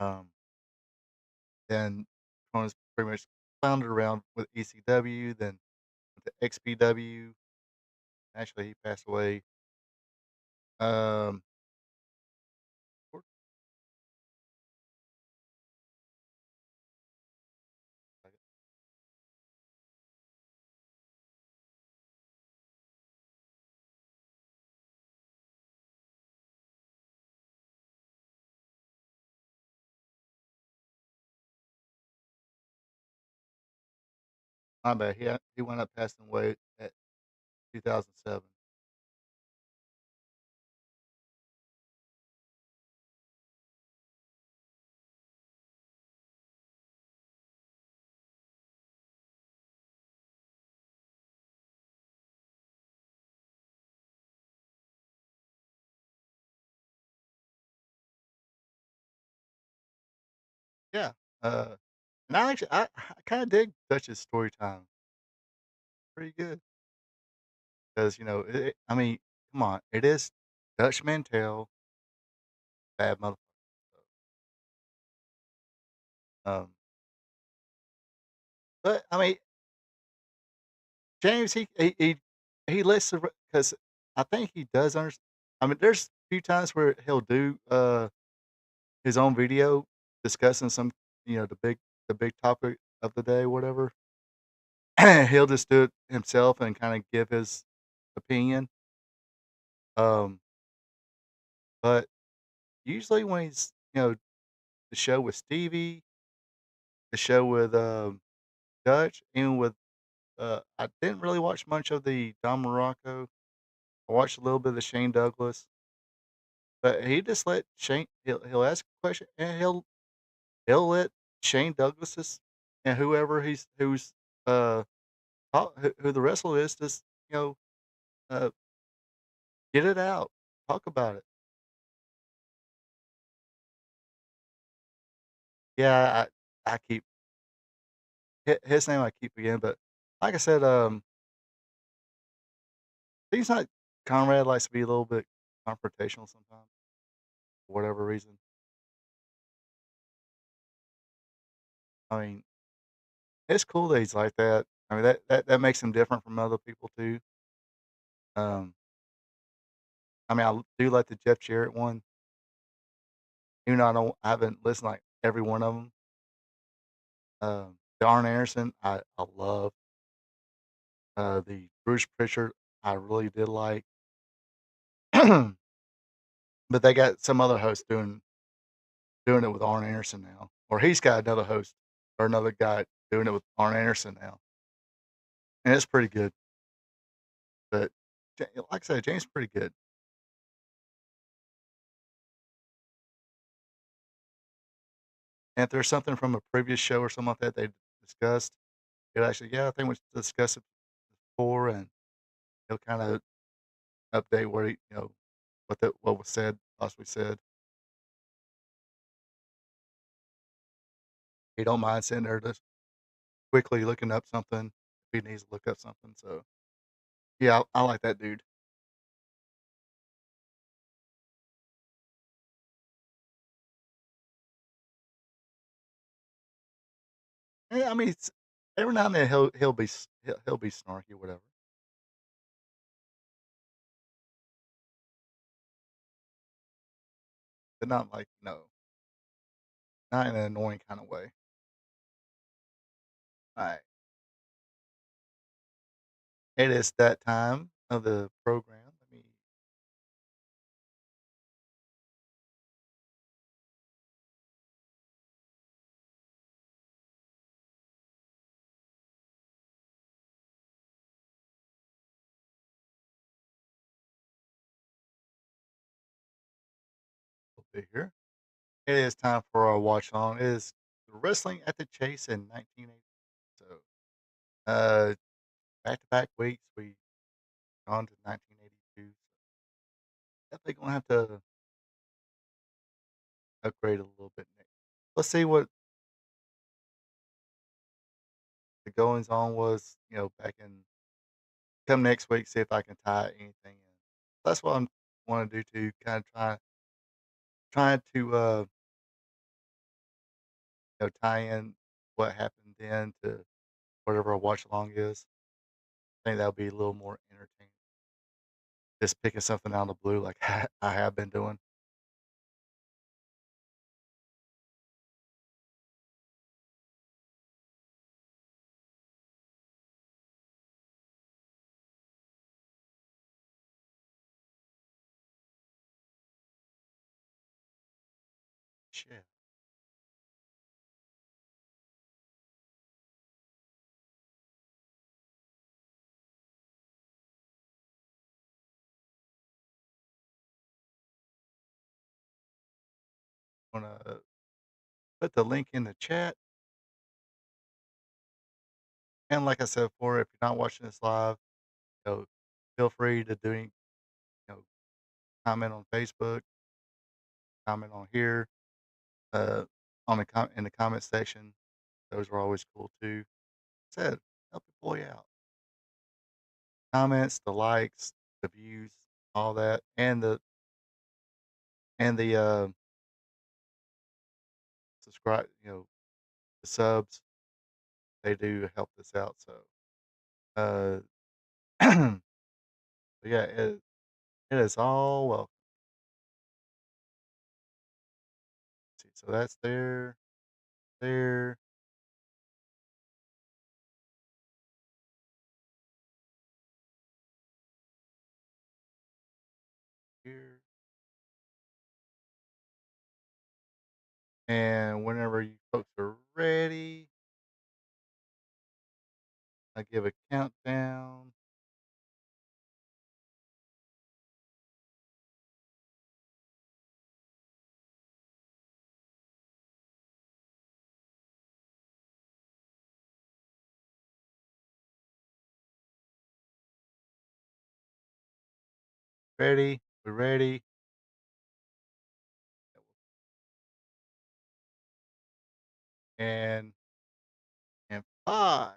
Um, then Cronus pretty much floundered around with ECW, then with the XPW. Actually, he passed away. Um, my bad. He wound up passing away at 2007. Yeah. And I kind of dig Dutch's story time. Pretty good because I mean, come on, it is Dutch Mantel, bad motherfucker. Um, but I mean, James, he lets the because I think he does understand. I mean, there's a few times where he'll do his own video discussing some the big topic of the day, whatever. He'll just do it himself and kind of give his opinion. Um, but usually when he's the show with Stevie, the show with Dutch, even with I didn't really watch much of the Don Morocco. I watched a little bit of the Shane Douglas, but he just let Shane. He'll ask a question and he'll let Shane Douglas's and who's uh who the wrestler is just uh get it out, talk about it. Yeah, I keep his name I keep again, but like I said, Seems like Conrad likes to be a little bit confrontational sometimes for whatever reason. I mean, it's cool that he's like that. I mean, that makes him different from other people too. Um, I mean, I do like the Jeff Jarrett one, even though I haven't listened to, like, every one of them. The Arn Anderson, I love. The Bruce Pritchard, I really did like. But they got some other host doing it with Arn Anderson now, or he's got another host or another guy doing it with Arn Anderson now, and it's pretty good. But like I said, James is pretty good. And if there's something from a previous show or something like that they discussed, it actually, yeah, I think we discussed it before, and he'll kind of update where what was said, possibly said. He don't mind sitting there just quickly looking up something if he needs to look up something. So yeah, I like that dude. Yeah, I mean, every now and then he'll be snarky, whatever, but not like no, not in an annoying kind of way. All right, it is that time of the program. Let me over here. It is time for our watch on. It is Wrestling at the Chase in 1980. So, uh, back to back weeks we gone to 1982. So definitely gonna have to upgrade a little bit next. Let's see what the goings on was. Back in come next week. See if I can tie anything in. That's what I'm want to do to kind of trying to tie in what happened then to whatever a watch along is. I think that'll be a little more entertaining. Just picking something out of the blue like I have been doing. Shit. I'm gonna put the link in the chat. And like I said before, if you're not watching this live, you know, feel free to know, comment on Facebook, comment on here, uh, in the comment section. Those are always cool too. Said, help your boy out. Comments, the likes, the views, all that, and the subscribe. The subs, they do help us out. So, uh, but yeah, it is all welcome. See, so that's there, here, and whenever you folks are ready, I give a countdown. Ready? We're ready. And five,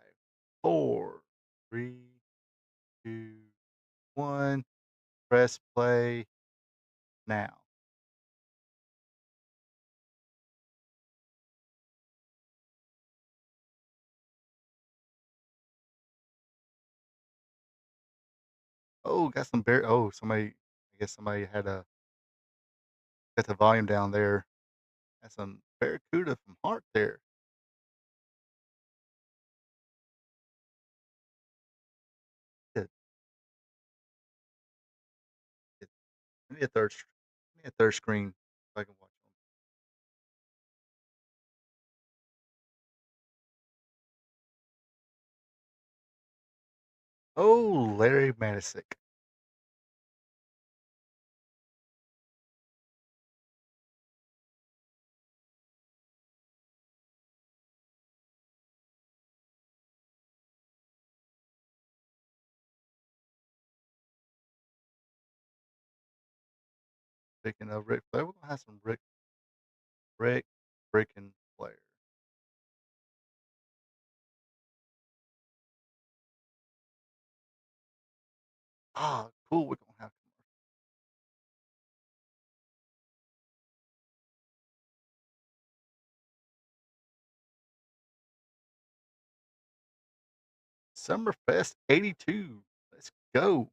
four, three, two, one. Press play now. Oh, got some bear. Oh, somebody. I guess somebody had got the volume down there. Got some Barracuda from Hart there. Good. Good. I need a third. I need a third screen so I can watch them. Oh, Larry Matisick. Speaking of Rick Flair, we're gonna have some Rick freaking Flair. Ah, cool. We're gonna have Summerfest '82. Let's go.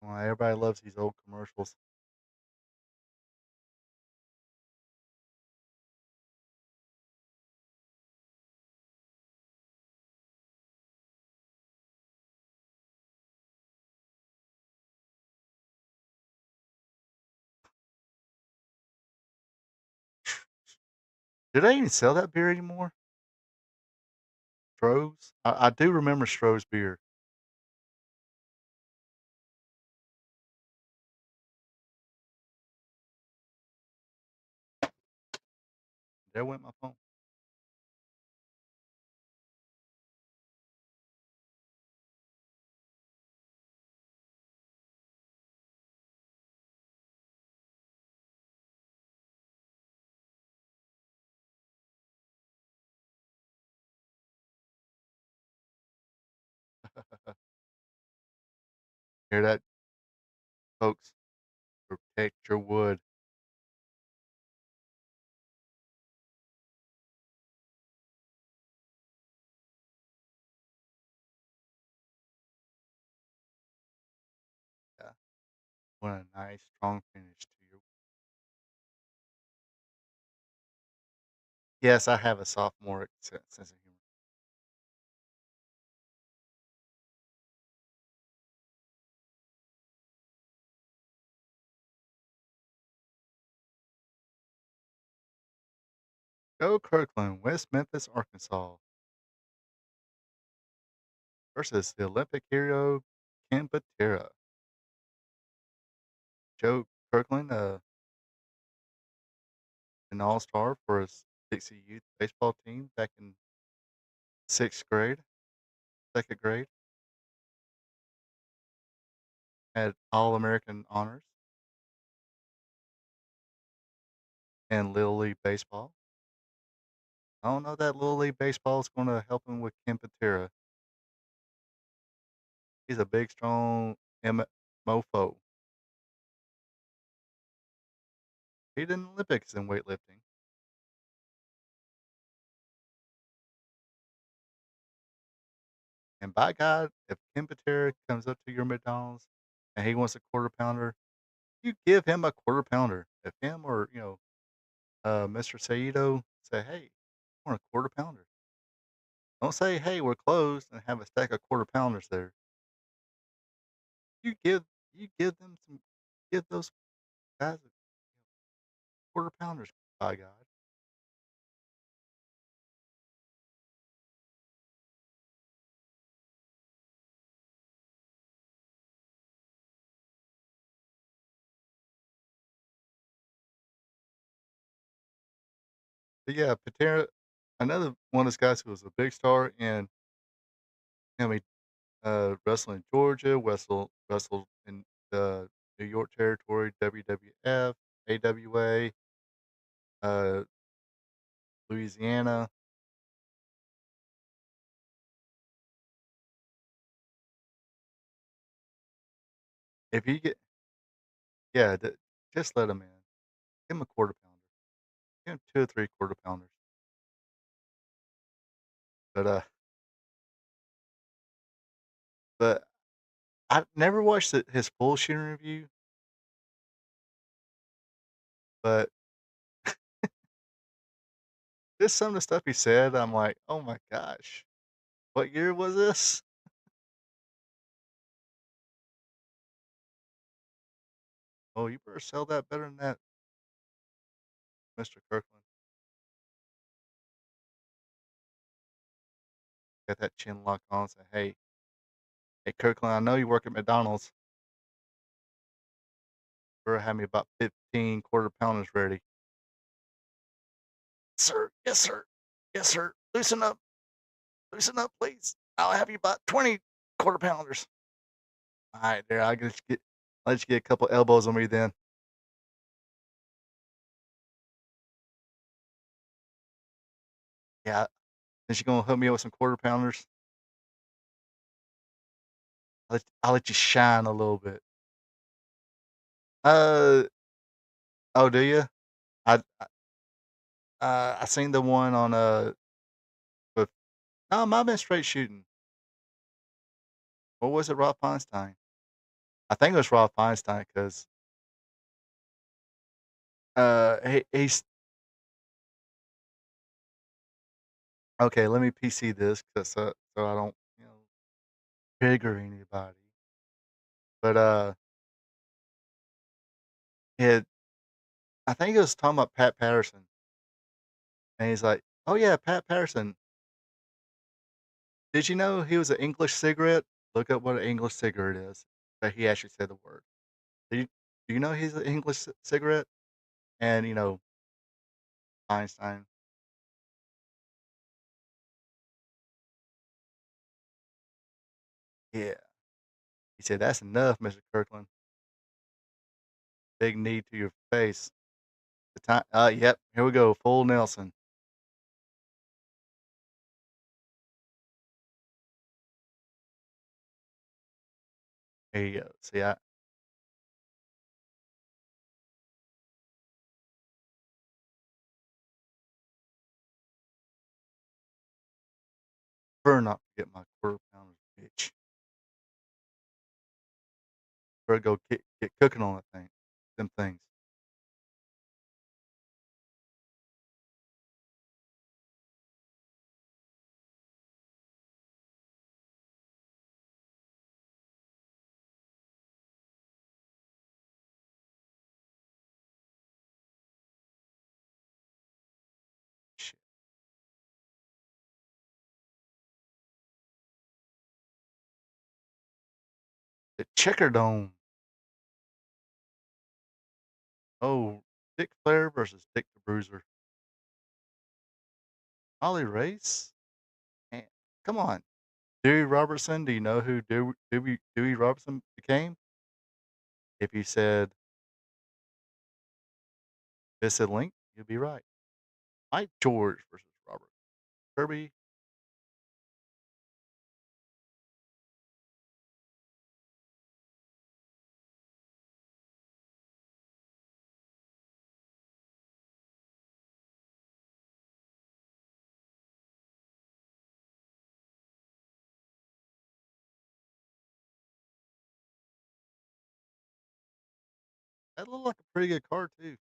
Well, everybody loves these old commercials. Do they even sell that beer anymore? Stroh's? I do remember Stroh's beer. There went my phone. Hear that, folks? Protect your wood. Yeah. What a nice, strong finish to you. Yes, I have a sophomoric sense of humor. Go Kirkland, West Memphis, Arkansas, versus the Olympic hero Ken Patera. Joe Kirkland, an all-star for his Dixie Youth baseball team back in sixth grade, second grade, had All-American honors in Little League baseball. I don't know that Little League baseball is going to help him with Ken Patera. He's a big, strong mofo. He did an Olympics in weightlifting. And by God, if Ken Patera comes up to your McDonald's and he wants a quarter pounder, you give him a quarter pounder. If him or, Mr. Saito say, hey, I want a quarter pounder. Don't say, hey, we're closed and have a stack of quarter pounders there. You give give those guys a quarter pounders, by God. But yeah, Patera, another one of those guys who was a big star in, wrestled in Georgia, wrestled in the New York territory, WWF, AWA, uh, Louisiana. If you get, yeah, just let him in. Give him a quarter pounder. Give him 2 or 3 quarter pounders. But but I never watched his full shooting review, but just some of the stuff he said, I'm like, oh my gosh, what year was this? Oh, you better sell that better than that, Mr. Kirkland. Got that chin lock on. Say, hey, Kirkland, I know you work at McDonald's. Better have me about 15 quarter pounders ready. Sir, yes, sir, yes, sir. Loosen up, please. I'll have you about 20 quarter pounders. All right, there. I'll just get a couple elbows on me then. Yeah, since you're gonna hook me up with some quarter pounders, I'll let you shine a little bit. Uh, oh, do you? I seen the one on with no, might have been straight shooting. Or was it Rob Feinstein? I think it was Rob Feinstein because he's okay. Let me PC this 'cause, so I don't trigger anybody. But it I think it was talking about Pat Patterson, and he's like, "Oh yeah, Pat Patterson. Did you know he was an English cigarette? Look up what an English cigarette is." But he actually said the word. Do you know he's an English cigarette? And Einstein. Yeah. He said, "That's enough, Mr. Kirkland. Big knee to your face." The time. Yep. Here we go. Full Nelson. There you go. See, I prefer not to get my quarter pounders, bitch. Prefer to go get cooking on that thing. Them things. Shit. The Checker Dome. Oh, Dick Flair versus Dick the Bruiser. Ollie Race. Man, come on. Dewey Robertson. Do you know who Dewey Robertson became? If you said Vincent Link, you'd be right. Mike George versus Robert Kirby. That looked like a pretty good card too.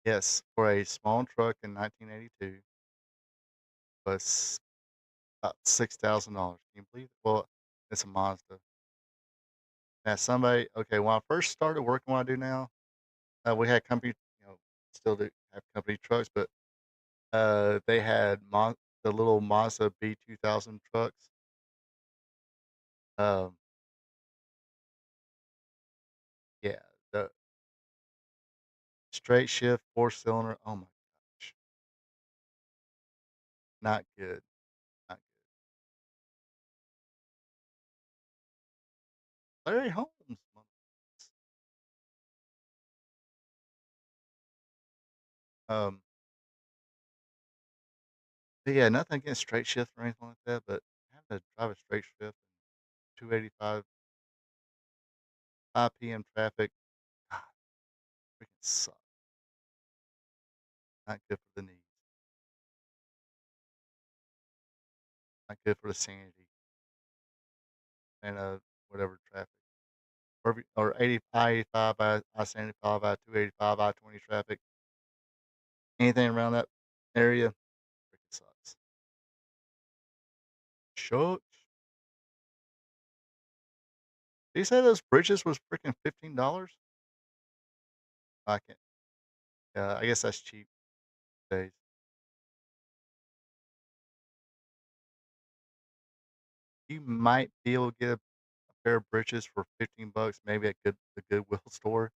Yes, for a small truck in 1982 was about $6,000. Can you believe it? Well, it's a Mazda. Now somebody, okay, when I first started working what I do now, we had company, still do have company trucks, but they had the little Mazda B2000 trucks. Um, yeah, the straight shift, 4-cylinder. Oh my gosh. Not good. Not good. Larry Holmes. Um, but yeah, nothing against straight shift or anything like that, but having to drive a straight shift, 285, 5 p.m. traffic, God, freaking sucks. Not good for the knees. Not good for the sanity and whatever traffic. Or 80, I-85, I-75, I-285, I-20 traffic. Anything around that area, freaking sucks. Shucks. Did you say those bridges was freaking $15? I can't. Yeah, I guess that's cheap days. You might be able to get a pair of britches for 15 bucks, maybe at the Goodwill store.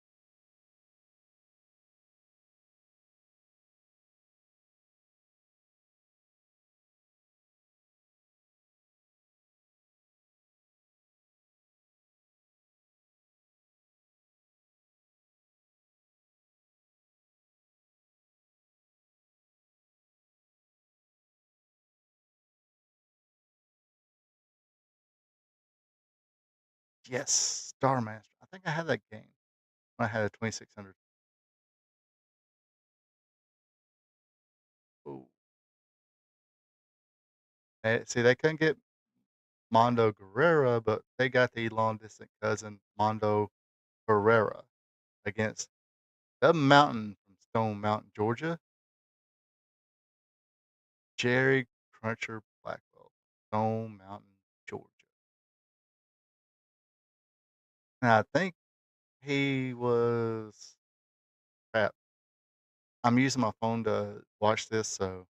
Yes, Star Master. I think I had that game when I had a 2600. Ooh. See, they couldn't get Mondo Guerrera, but they got the long distant cousin Mondo Herrera against the Mountain from Stone Mountain, Georgia, Jerry Cruncher Blackwell, Stone Mountain, Georgia. And I think he was crap. I'm using my phone to watch this, so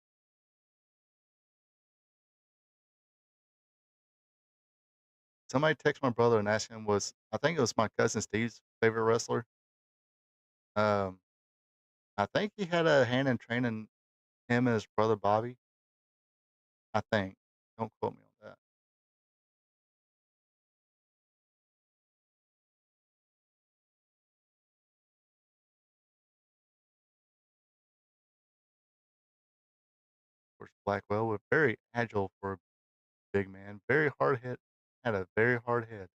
somebody text my brother and asked him was I think it was my cousin Steve's favorite wrestler. Um, I think he had a hand in training him and his brother Bobby. I think. Don't quote me on that. Of course, Blackwell was very agile for a big man, very hard hit, had a very hard head.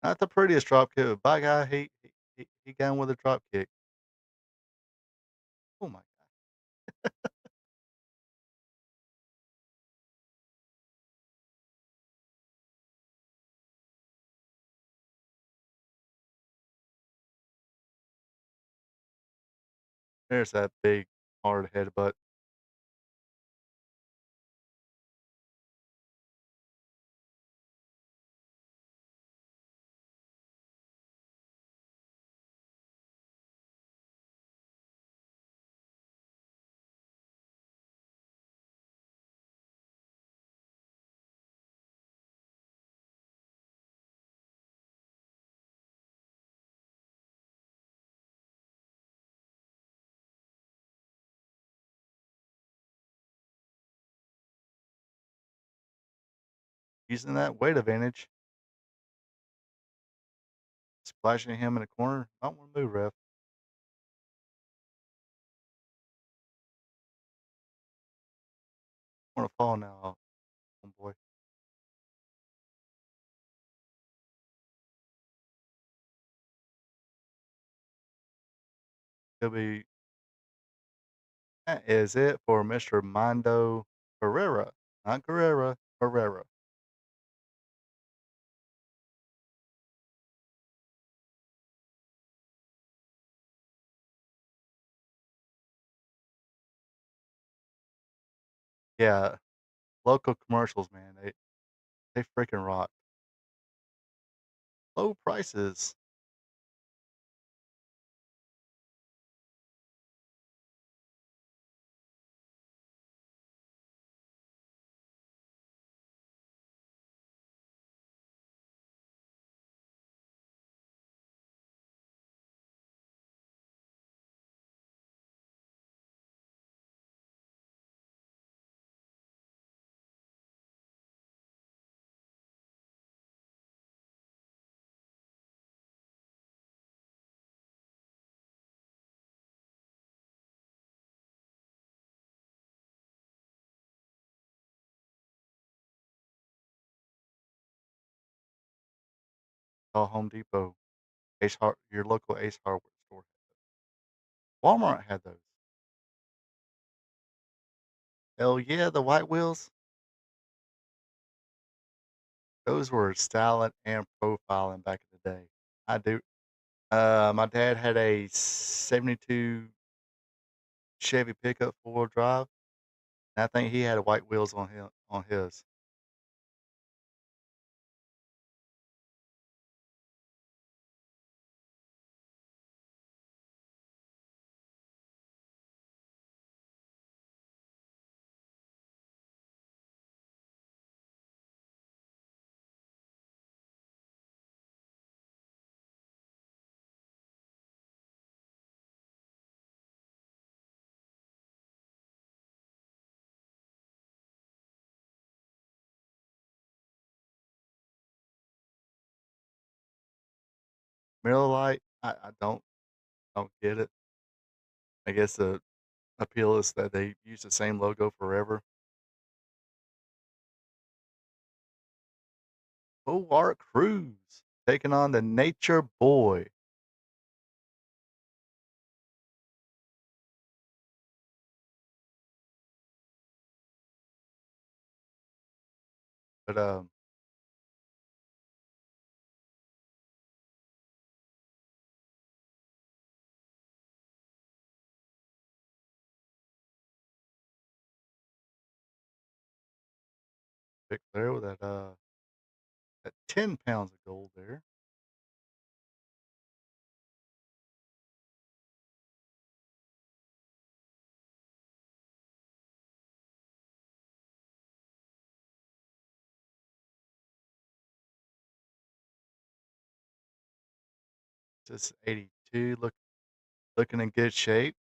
Not the prettiest drop kick, but by guy, he got him with a drop kick. Oh my god. There's that big hard headbutt. Using that weight advantage. Splashing him in the corner. Might want to move, ref. Want to fall now, homeboy. He'll be that is it for Mr. Mondo Herrera. Not Guerrera, Herrera. Yeah, local commercials, man. They freaking rock. low prices. Call Home Depot, your local Ace Hardware store. Walmart had those. Hell yeah, the white wheels. Those were styling and profiling back in the day. I do. My dad had a '72 Chevy pickup 4-wheel drive, and I think he had white wheels on his. Miller Lite, I don't get it. I guess the appeal is that they use the same logo forever. Art Cruz taking on the Nature Boy. But Vic Flair with that 10 pounds of gold there. Just 82, looking in good shape.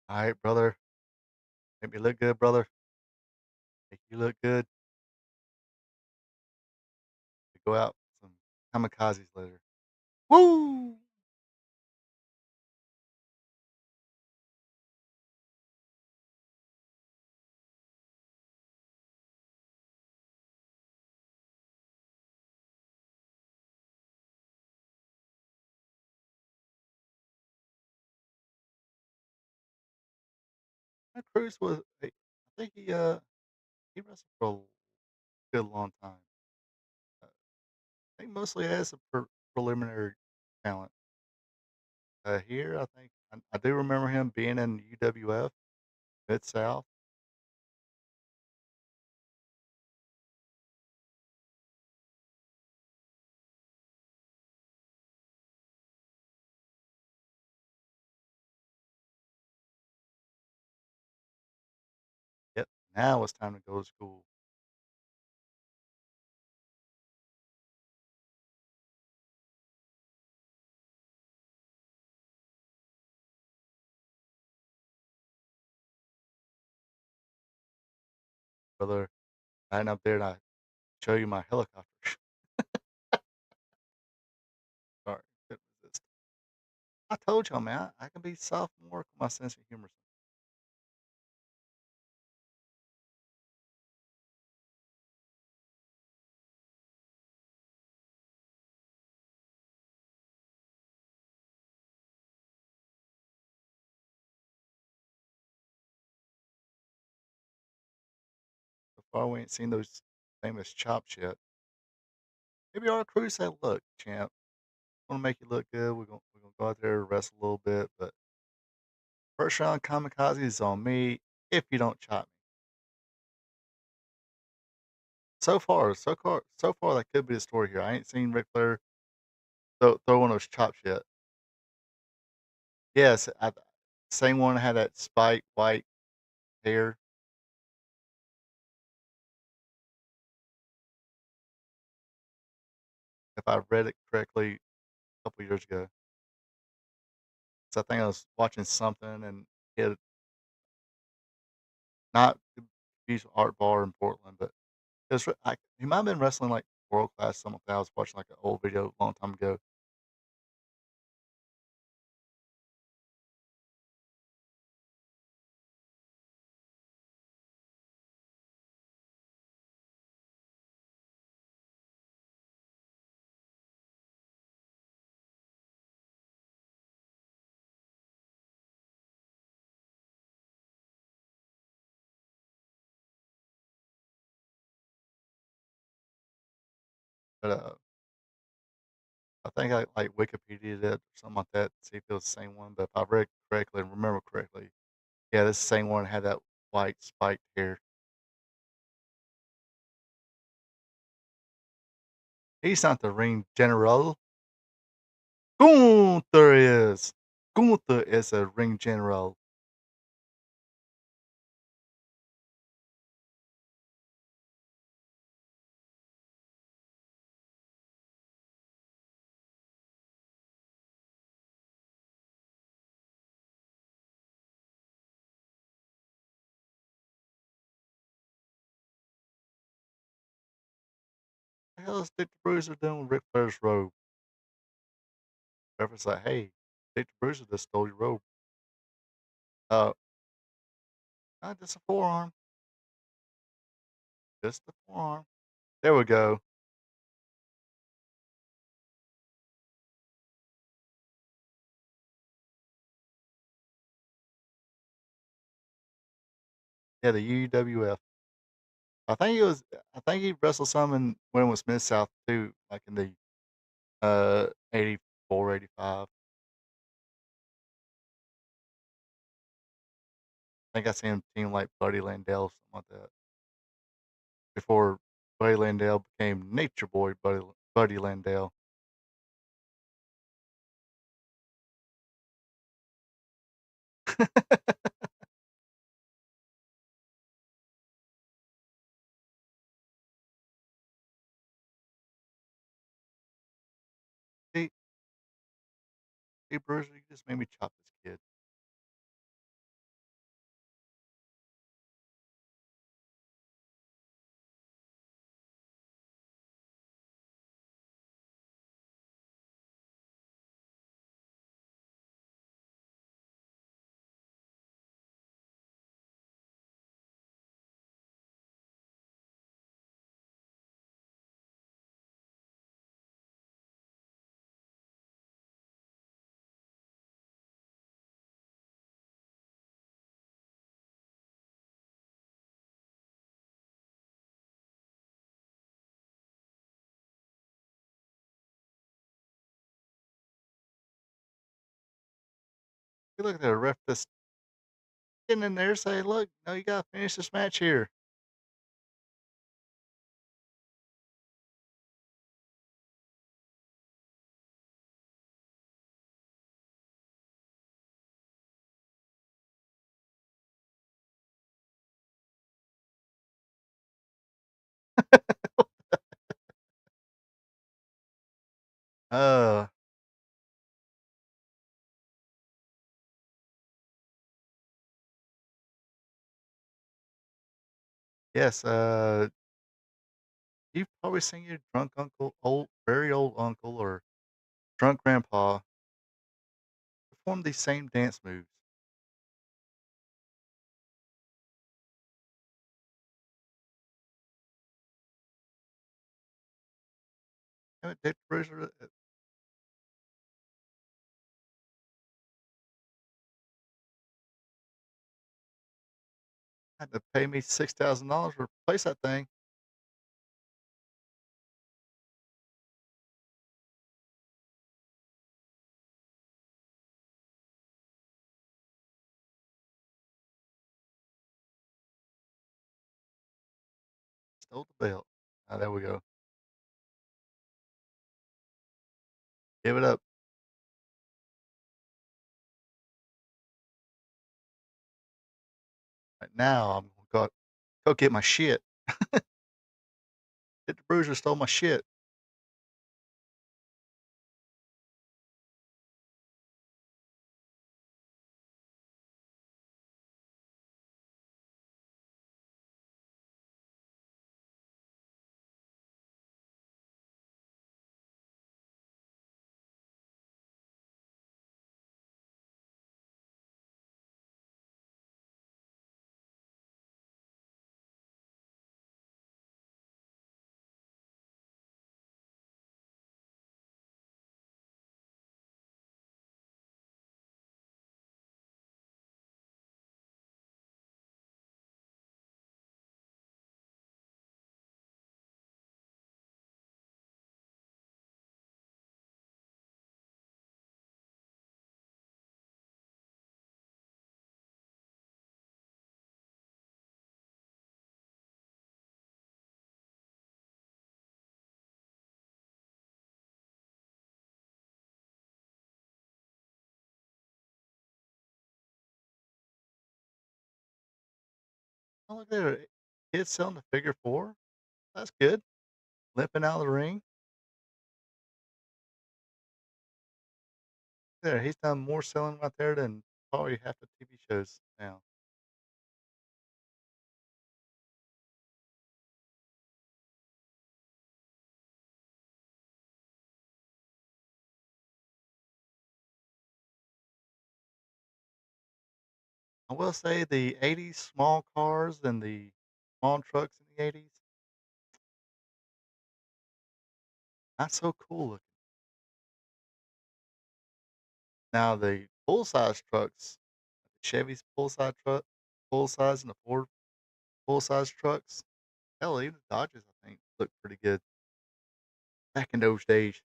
All right, brother. Make me look good, brother. Make you look good. We go out some kamikazes later. Woo! That Cruz was, I think he wrestled for a good long time. I think mostly as a preliminary talent. Here, I think I do remember him being in UWF Mid South. Yep. Now it's time to go to school. Brother, line up there and I show you my helicopter. Sorry, couldn't resist. I told y'all, man, I can be sophomore with my sense of humor. Why we ain't seen those famous chops yet? Maybe our crew said, "Look, champ, want to make you look good. We're gonna go out there and wrestle a little bit, but first round kamikaze is on me if you don't chop me." So far, that could be the story here. I ain't seen Ric Flair throw one of those chops yet. Yes, same one had that spiked white hair. If I read it correctly, a couple years ago. So I think I was watching something and he had not to confuse with Art Bar in Portland, but it was he might have been wrestling like world class something like that. I was watching like an old video a long time ago. But I think I like Wikipedia it or something like that to see if it was the same one. But if I read correctly and remember correctly, yeah, this same one had that white spiked hair. He's not the ring general. Gunther is. Gunther is a ring general. The hell is Dick the Bruiser doing with Ric Flair's robe? Reference like, hey, Dick the Bruiser just stole your robe. Uh, just a forearm. Just a forearm. There we go. Yeah, the UWF. I think he wrestled some when it was Mid South too, like in the 84, 85. I think I seen him team like Buddy Landell, something like that. Before Buddy Landell became Nature Boy Buddy Landell. Hey, hey Bruiser, you just made me chop this kid. You look at the ref just getting in there, say, look, no, you gotta finish this match here. Uh yes, you've probably seen your drunk uncle, very old uncle or drunk grandpa perform these same dance moves. Haven't Dick Bruiser Had to pay me $6,000 to replace that thing. Stole the belt. Ah, there we go. Give it up. Right now, I'm gonna go get my shit. Hit the Bruiser stole my shit. Oh, look there. Kid selling the figure four. That's good. Limping out of the ring. There, he's done more selling right there than probably half the TV shows now. I will say the 80s small cars and the small trucks in the 80s, not so cool looking. Now the full size trucks, Chevy's full size, and the Ford full size trucks, hell, even the Dodges I think look pretty good back in those days.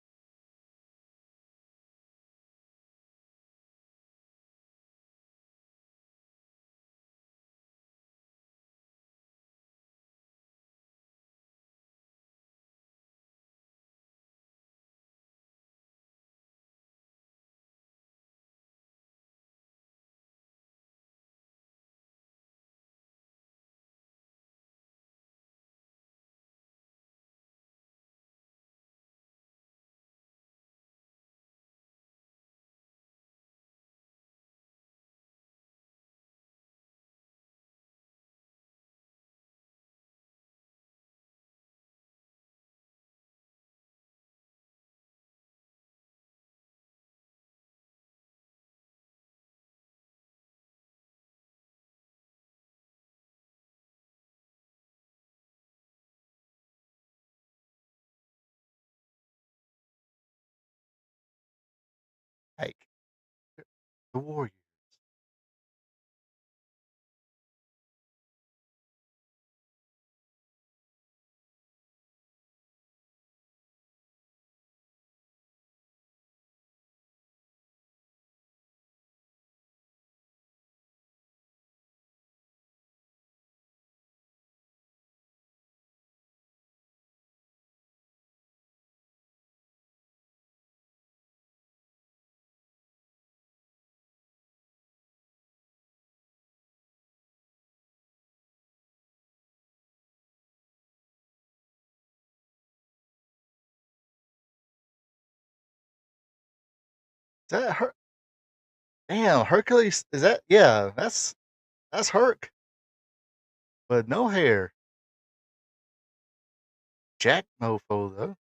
Like the Warriors. Is that her? Damn, Hercules. Is that? Yeah, that's Herc, but no hair. Jack Mofo though.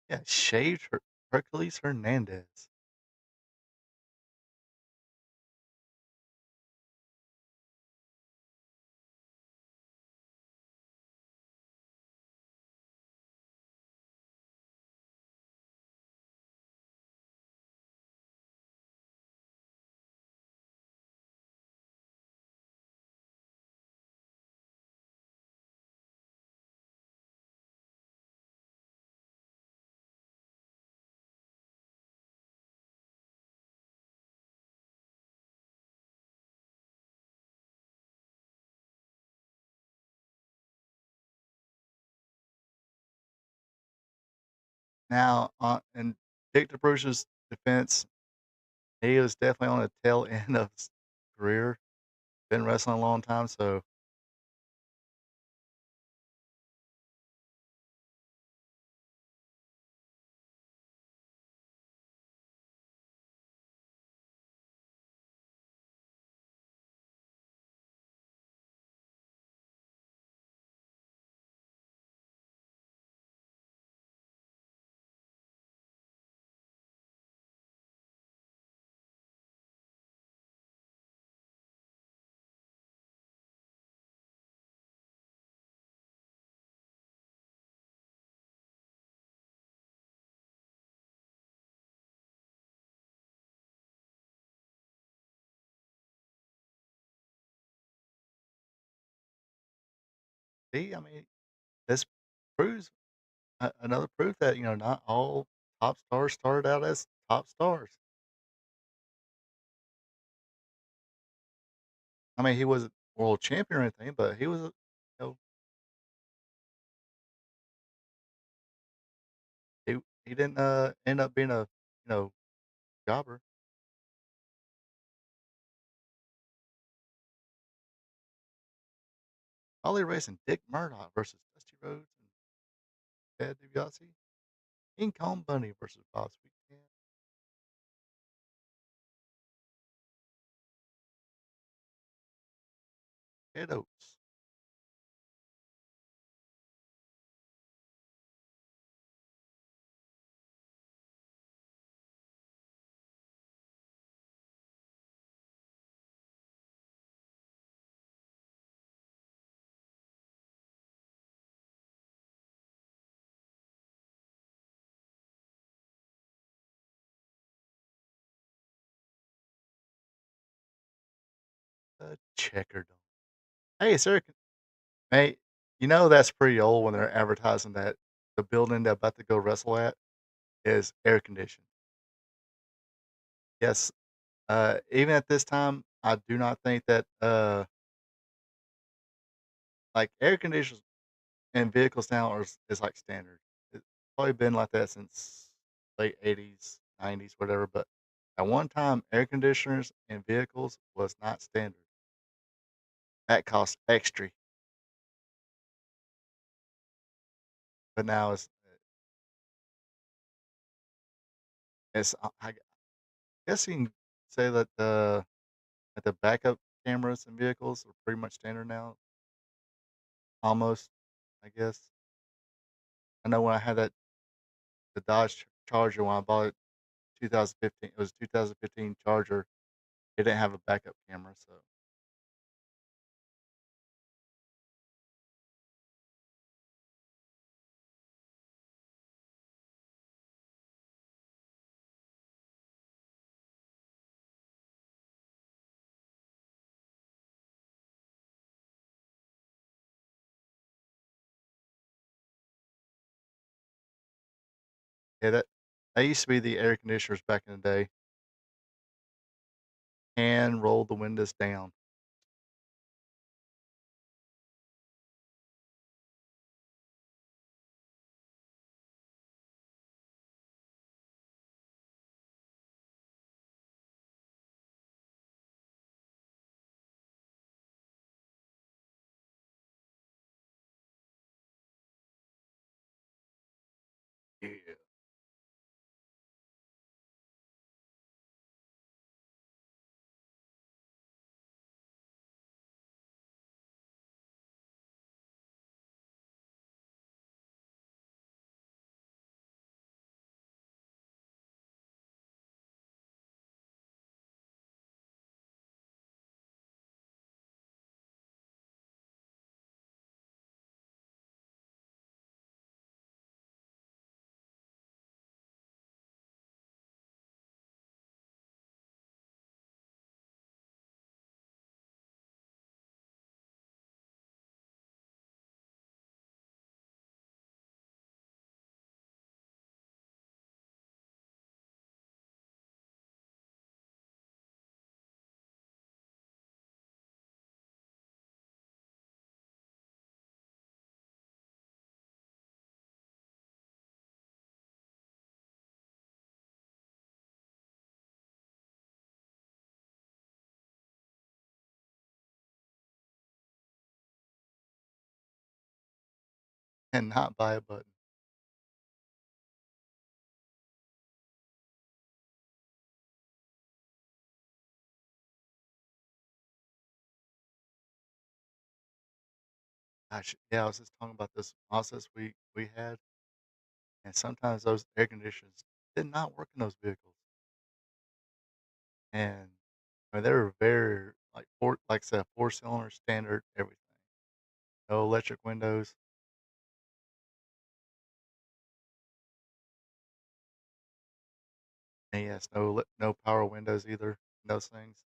Yeah, shaved her. Hercules Hernandez. Now, in Victor Bruce's defense, he was definitely on the tail end of his career. Been wrestling a long time, so see, I mean, this proves another proof that not all top stars started out as top stars. I mean, he wasn't world champion or anything, but he was, know, he he didn't end up being a jobber. Holly Racing, Dick Murdoch versus Dusty Rhodes and Ted DiBiase. King Kong Bunny versus Bob Sweetman. Ed Oates. The Checkerdome. Hey, sir. Hey, that's pretty old when they're advertising that the building they're about to go wrestle at is air conditioned. Yes, even at this time, I do not think that like air conditioners in vehicles now is like standard. It's probably been like that since late 80s, 90s, whatever. But at one time, air conditioners in vehicles was not standard. That cost extra, but now it's I guess you can say that the backup cameras in vehicles are pretty much standard now. Almost, I guess. I know when I had the Dodge Charger when I bought it 2015, it was 2015 Charger. It didn't have a backup camera, so yeah, that used to be the air conditioners back in the day. And roll the windows down. Yeah. and not buy a button. Gosh, yeah, I was just talking about this process we had, and sometimes those air conditioners did not work in those vehicles, and I mean, they were very like like I said, 4-cylinder standard, everything, no electric windows, and yes, no power windows either. In those things.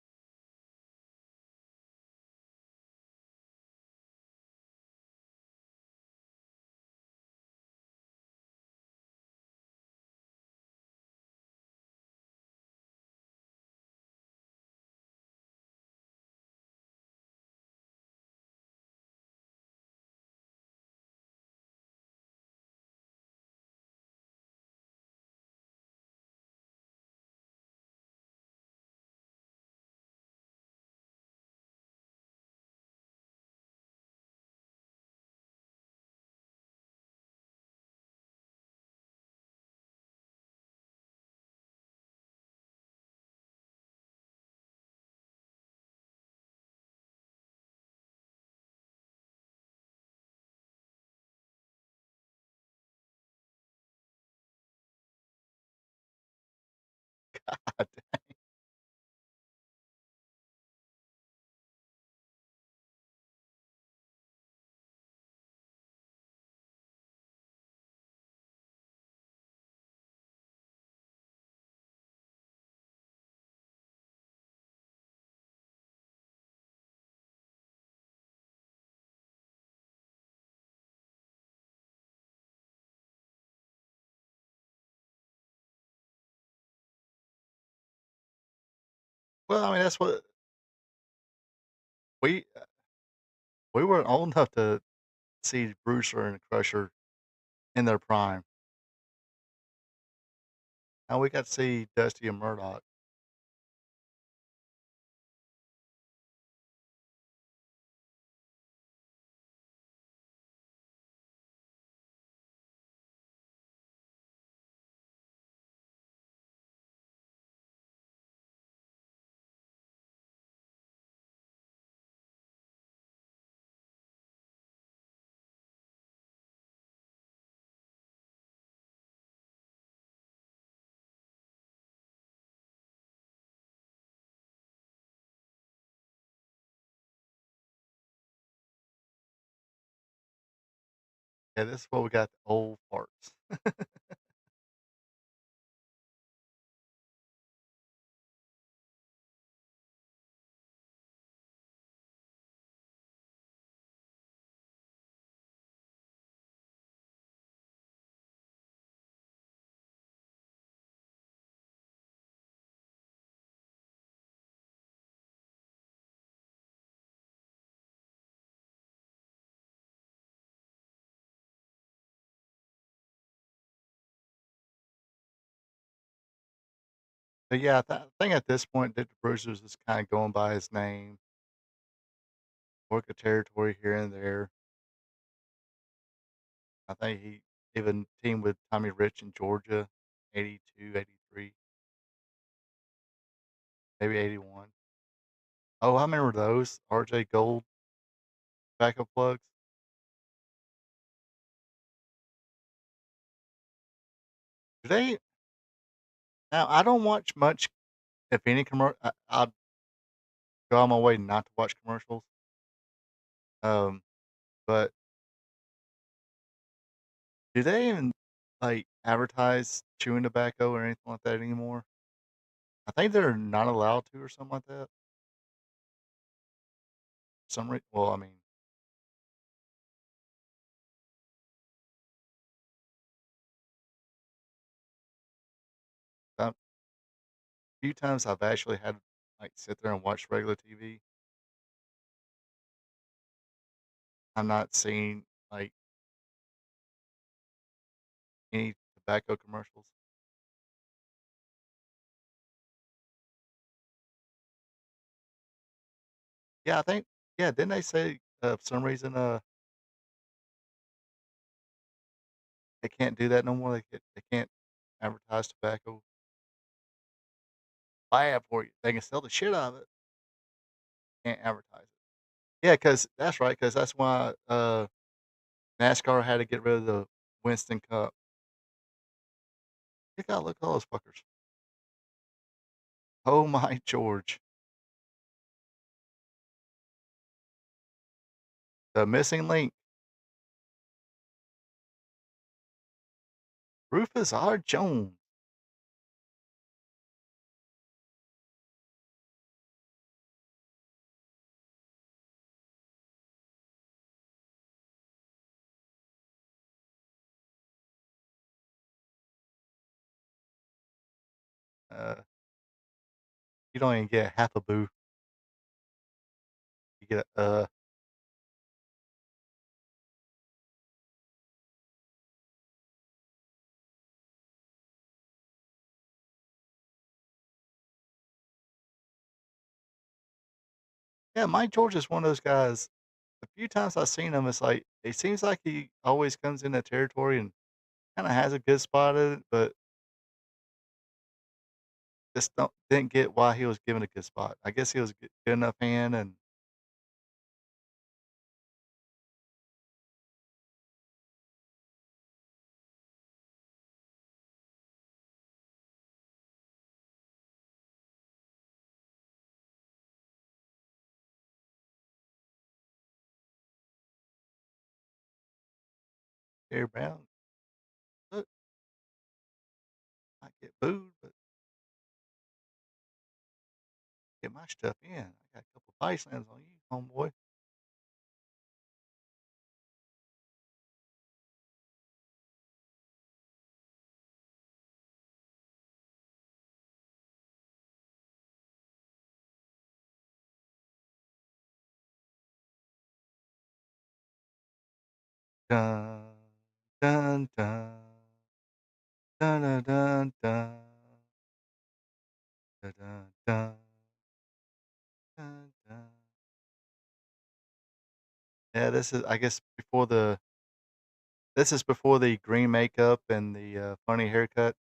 Well, I mean, that's what we we weren't old enough to see Brewster and Crusher in their prime. Now we got to see Dusty and Murdoch. Yeah, this is what we got, the old farts. But yeah, I think at this point, Dick Brewster's just kind of going by his name, work a territory here and there. I think he even teamed with Tommy Rich in Georgia, 82, 83, maybe 81. Oh, I remember those RJ Gold backup plugs. Do they now? I don't watch much, if any, commercial. I'll go on my way not to watch commercials. Um, but do they even like advertise chewing tobacco or anything like that anymore? I think they're not allowed to or something like that. Some well, I mean, a few times I've actually had like sit there and watch regular TV. I'm not seeing like any tobacco commercials. Yeah, I think yeah. Didn't they say for some reason They can't do that no more. They can't advertise tobacco. Buy it for you. They can sell the shit out of it. Can't advertise it. Yeah, cause that's right. Cause that's why NASCAR had to get rid of the Winston Cup. Look at all those fuckers. Oh my George. The missing link. Rufus R. Jones. Uh, you don't even get half a boo. You get a Yeah, Mike George is one of those guys. The few times I've seen him, it's like it seems like he always comes in that territory and kind of has a good spot at it, but just didn't get why he was given a good spot. I guess he was a good enough hand, and Gary Brown, look, I get booed, but get my stuff in. I got a couple body slams on you, homeboy. Dun dun dun dun dun dun dun dun dun dun dun. Dun. Yeah, this is I guess before the this is before the green makeup and the funny haircut.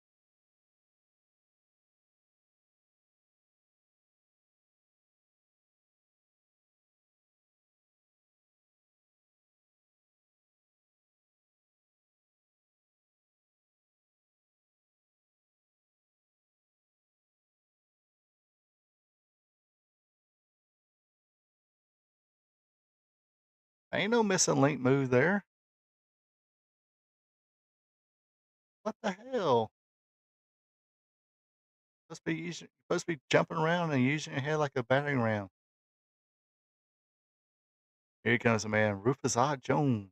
Ain't no missing link move there. What the hell? Supposed to be jumping around and using your head like a battering ram. Here comes the man, Rufus R. Jones.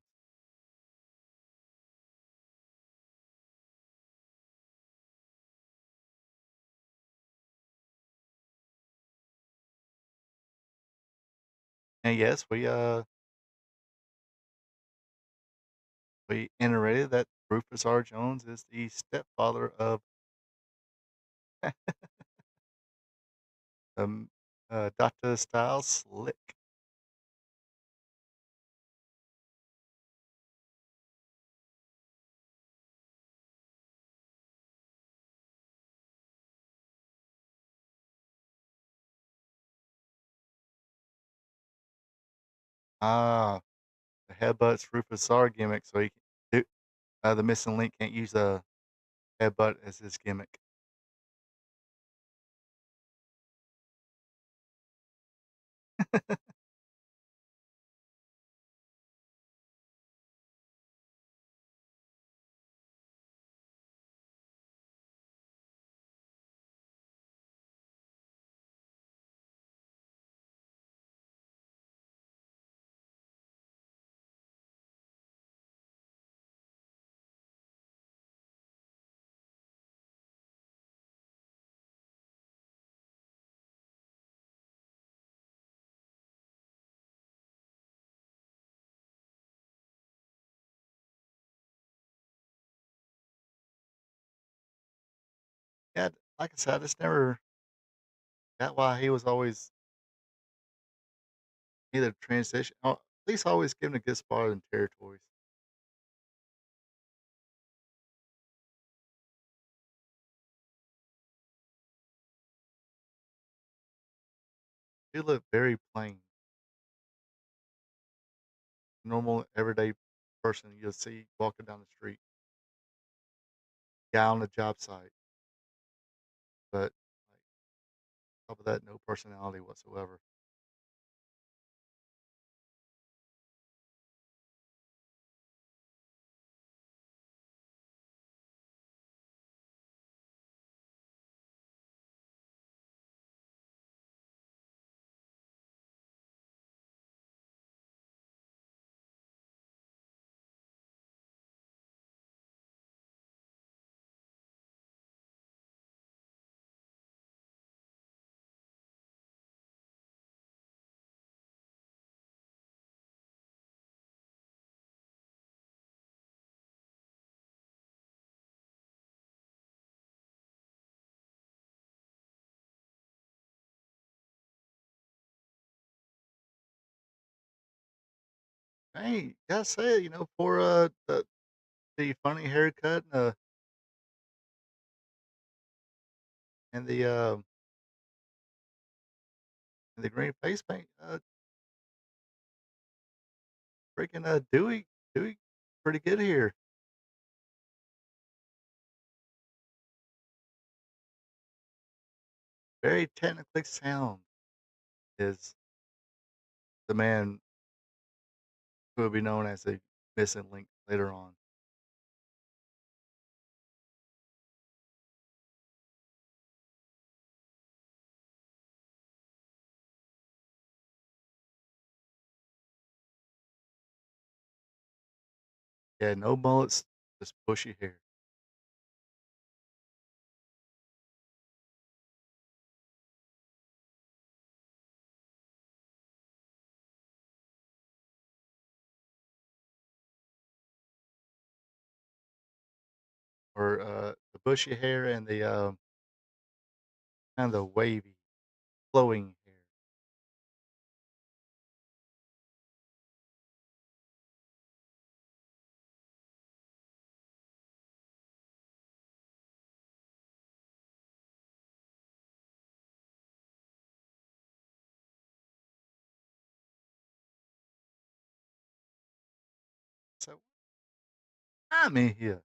And yes, we iterated that Rufus R. Jones is the stepfather of Dr. Styles Slick. Ah, the headbutts Rufus R gimmick, so he can do the missing link can't use a headbutt as his gimmick. Yeah, like I said, I just never got why he was always either transition or at least always given a good spot in territories. You look very plain. Normal, everyday person you'll see walking down the street. Guy on the job site, but, like, top of that, no personality whatsoever. Hey, gotta say it, for, the funny haircut and the green face paint, freaking, Dewey pretty good here. Very technically sound is the man who will be known as the missing link later on. Yeah, no bullets, just bushy hair. Or, the bushy hair and the, kinda wavy, flowing hair. So, I'm in here.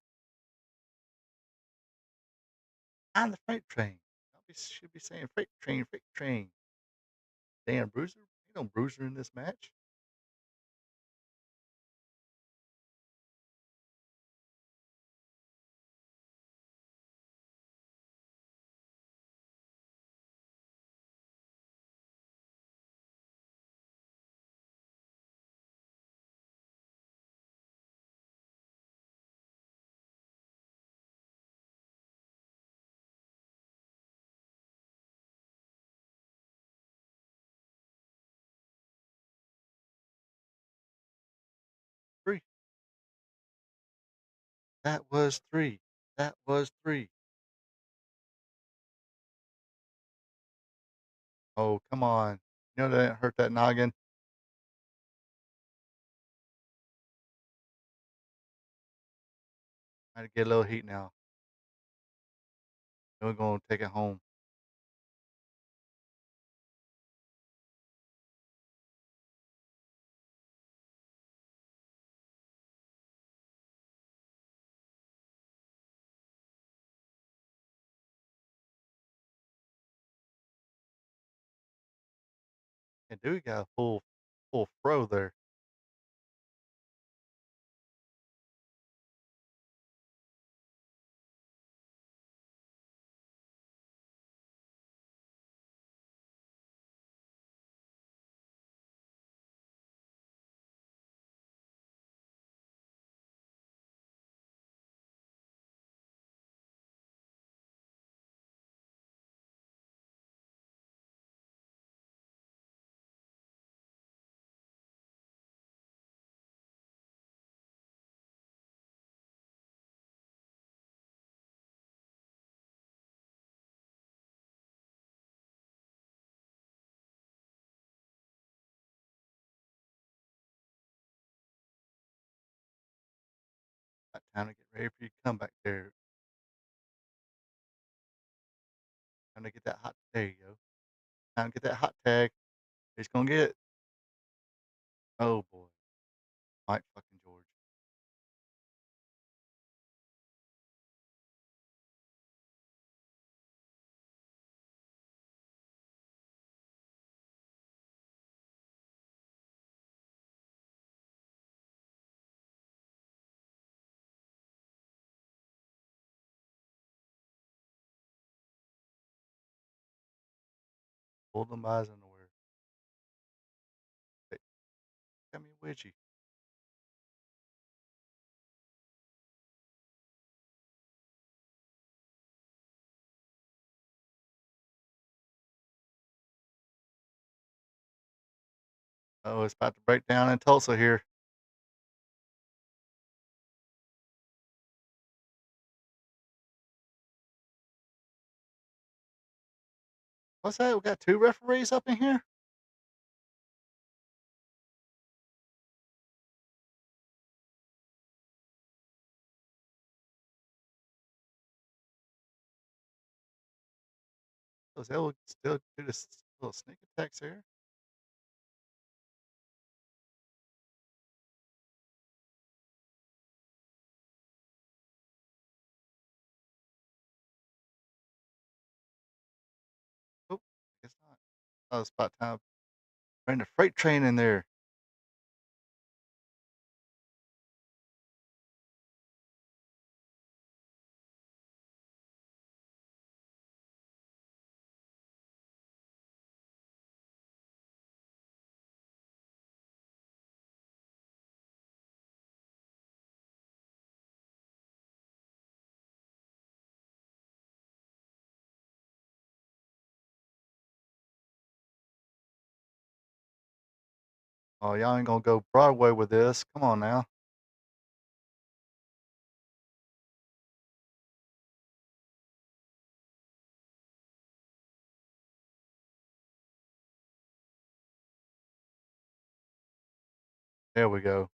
I'm the freight train. Should be saying freight train, freight train. Damn, Bruiser. Ain't no Bruiser in this match. Three. That was three. That was three. Oh, come on. You know that hurt that noggin? Gotta get a little heat now. Then we're gonna take it home. And Dewey got a full fro there. About time to get ready for your comeback there. Time to get that hot. There you go. Time to get that hot tag. He's gonna get it. Oh boy, Mike fucking George. Pulled him by his underwear. Hey, got me a wedgie. Oh, it's about to break down in Tulsa here. What's that? We got 2 referees up in here? Was able to still do this little sneak attacks there? Oh, guess not. Oh, it's about time. Bring the freight train in there. Oh, y'all ain't gonna go Broadway with this. Come on now. There we go.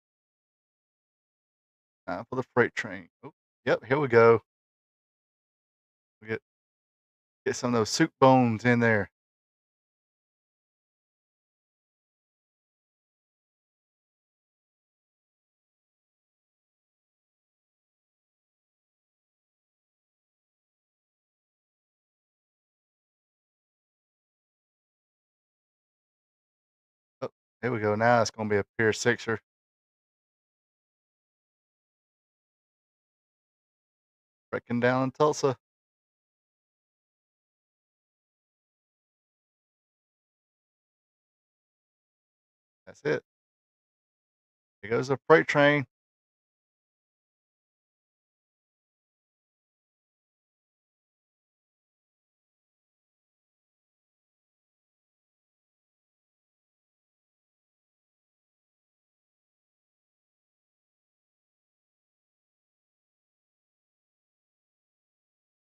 Time for the freight train. Oh, yep, here we go. We get some of those soup bones in there. Oh, here we go. Now it's gonna be a Pier Sixer. Breaking down in Tulsa. That's it. Here goes the freight train.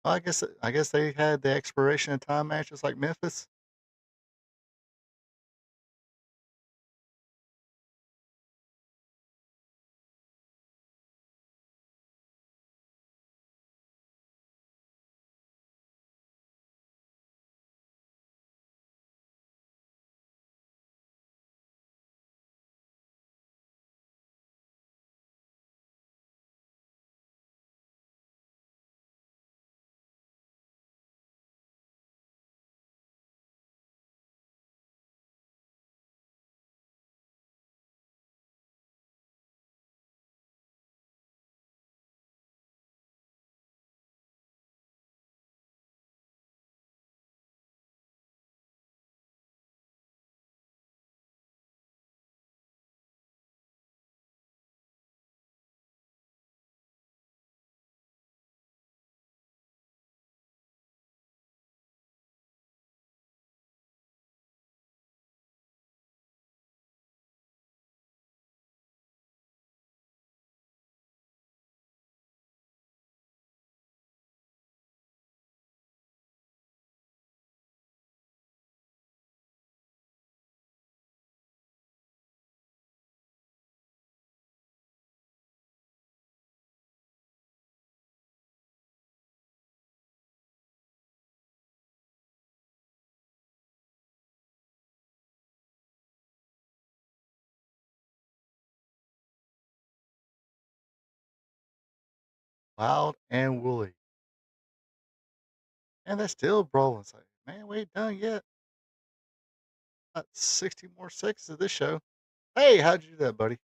Well, I guess they had the expiration of time matches like Memphis. Wild and Woolly. And they're still brawling. It's like, man, we ain't done yet. About 60 more seconds of this show. Hey, how'd you do that, buddy?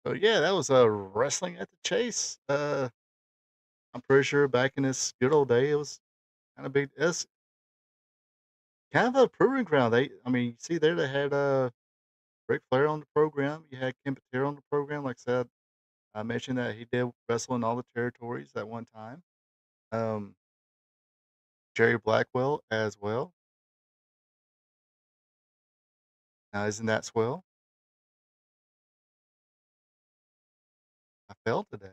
So yeah, that was wrestling at the Chase. I'm pretty sure back in this good old day, it was kind of big. It's kind of a proving ground. I mean, you see there they had Ric Flair on the program. You had Ken Patera on the program. Like I said, I mentioned that he did wrestle in all the territories at one time. Um, Jerry Blackwell as well. Now, isn't that swell? I fell today.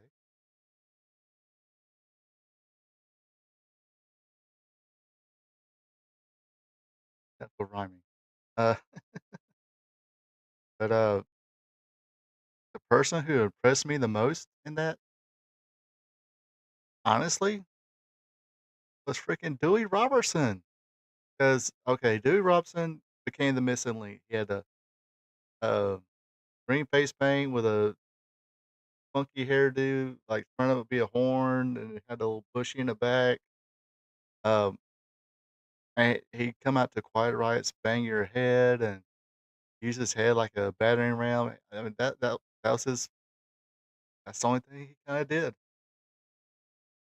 That's for rhyming. Uh, but the person who impressed me the most in that, honestly, was freaking Dewey Robertson. Because okay, Dewey Robertson became the missing link. He had a uh, green face paint with a funky hairdo, like front of it be a horn, and it had a little bushy in the back. Um, and he'd come out to Quiet Riot's "Bang Your Head" and use his head like a battering ram. I mean, that was his. That's the only thing he kind of did.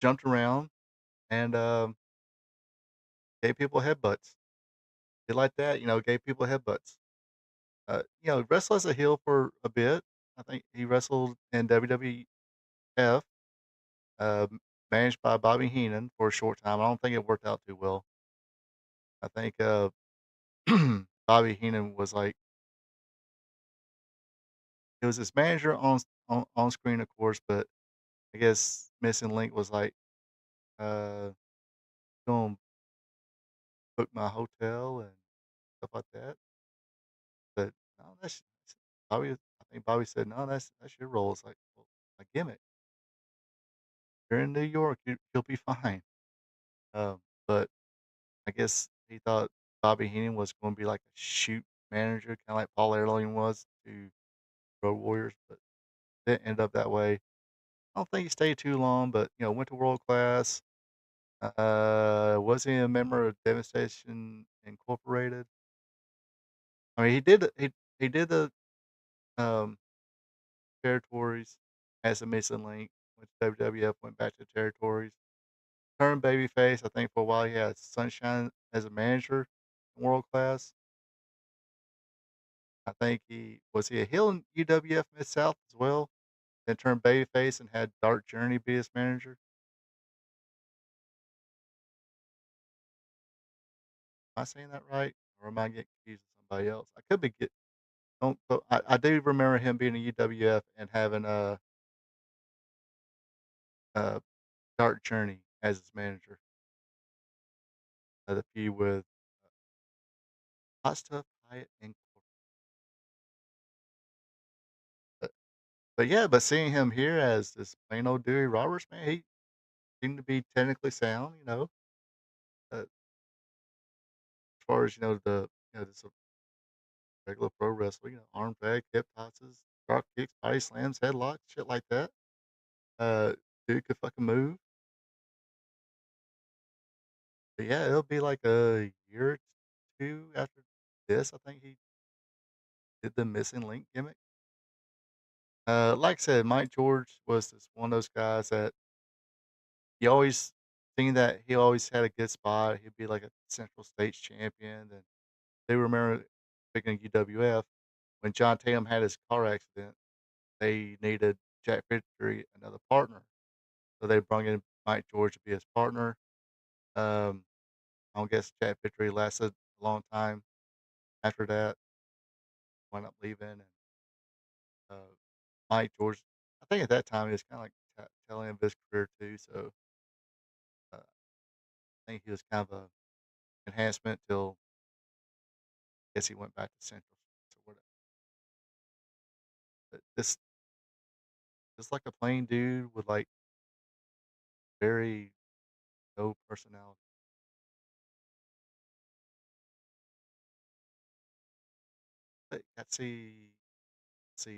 Jumped around and gave people headbutts. Did like that, gave people headbutts. Wrestled as a heel for a bit. I think he wrestled in WWF, uh, managed by Bobby Heenan for a short time. I don't think it worked out too well. I think Bobby Heenan was like he was his manager on screen, of course, but I guess Missing Link was like, "Gonna book my hotel and stuff like that." But no, that's Bobby. I think Bobby said, "No, that's your role." It's like, well, a gimmick. You're in New York, you'll be fine. But I guess he thought Bobby Heenan was going to be like a shoot manager, kind of like Paul Ellering was to Road Warriors, but didn't end up that way. I don't think he stayed too long, but went to World Class. Was he a member of Devastation Incorporated? I mean, he did the um, territories as a missing link. Went to WWF, went back to the territories. Turned babyface. I think for a while he had Sunshine as a manager in World Class. I think he a heel in UWF Mid South as well. Then turned babyface and had Dark Journey be his manager. Am I saying that right, or am I getting confused with somebody else? I could be get don't. But I do remember him being a UWF and having a Dark Journey as his manager. The feud with Hot Stuff Hyatt Incorporated. But, but yeah, but seeing him here as this plain old Dewey Roberts, man, he seemed to be technically sound. As far as the this regular pro wrestling, arm drag, hip tosses, drop kicks, body slams, headlocks, shit like that. Dude could fucking move. But yeah, it'll be like a year or two after this. I think he did the missing link gimmick. Like I said, Mike George was just one of those guys that he always seemed that he always had a good spot. He'd be like a Central States champion. And they remember, speaking of UWF, when John Tatum had his car accident, they needed Jack Victory, another partner. So they brought in Mike George to be his partner. Um, I don't guess Jack Victory lasted a long time after that, wound up leaving. And uh, Mike George, I think at that time he was kind of like tail end of his career too. So I think he was kind of a enhancement till I guess he went back to Central or whatever. But this just like a plain dude with like very no personality. But let's see,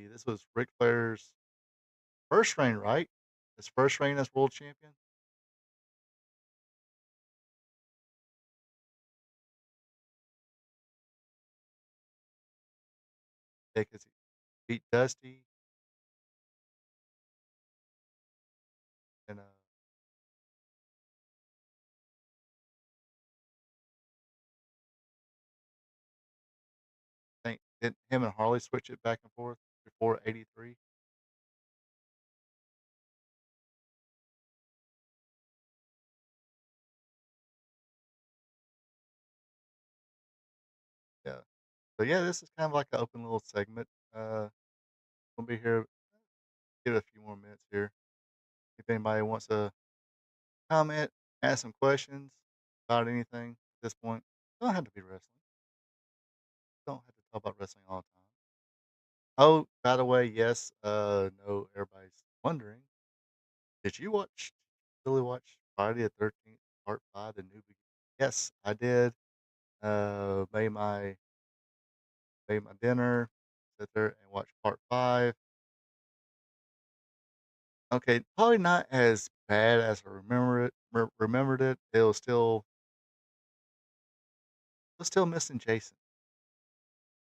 this was Ric Flair's first reign, right? His first reign as world champion. Yeah, because he beat Dusty and I think him and Harley switch it back and forth before '83. Yeah. So yeah, this is kind of like an open little segment. We'll be here. Give it a few more minutes here. If anybody wants to comment, ask some questions about anything at this point, don't have to be wrestling. Don't have to talk about wrestling all the time. Oh, by the way, yes, no, everybody's wondering. Did you really watch Friday the 13th, Part 5, The New Beginning? Yes, I did. Uh, made my made my dinner, sit there and watch Part 5. Okay, probably not as bad as I remembered it. It was still missing Jason.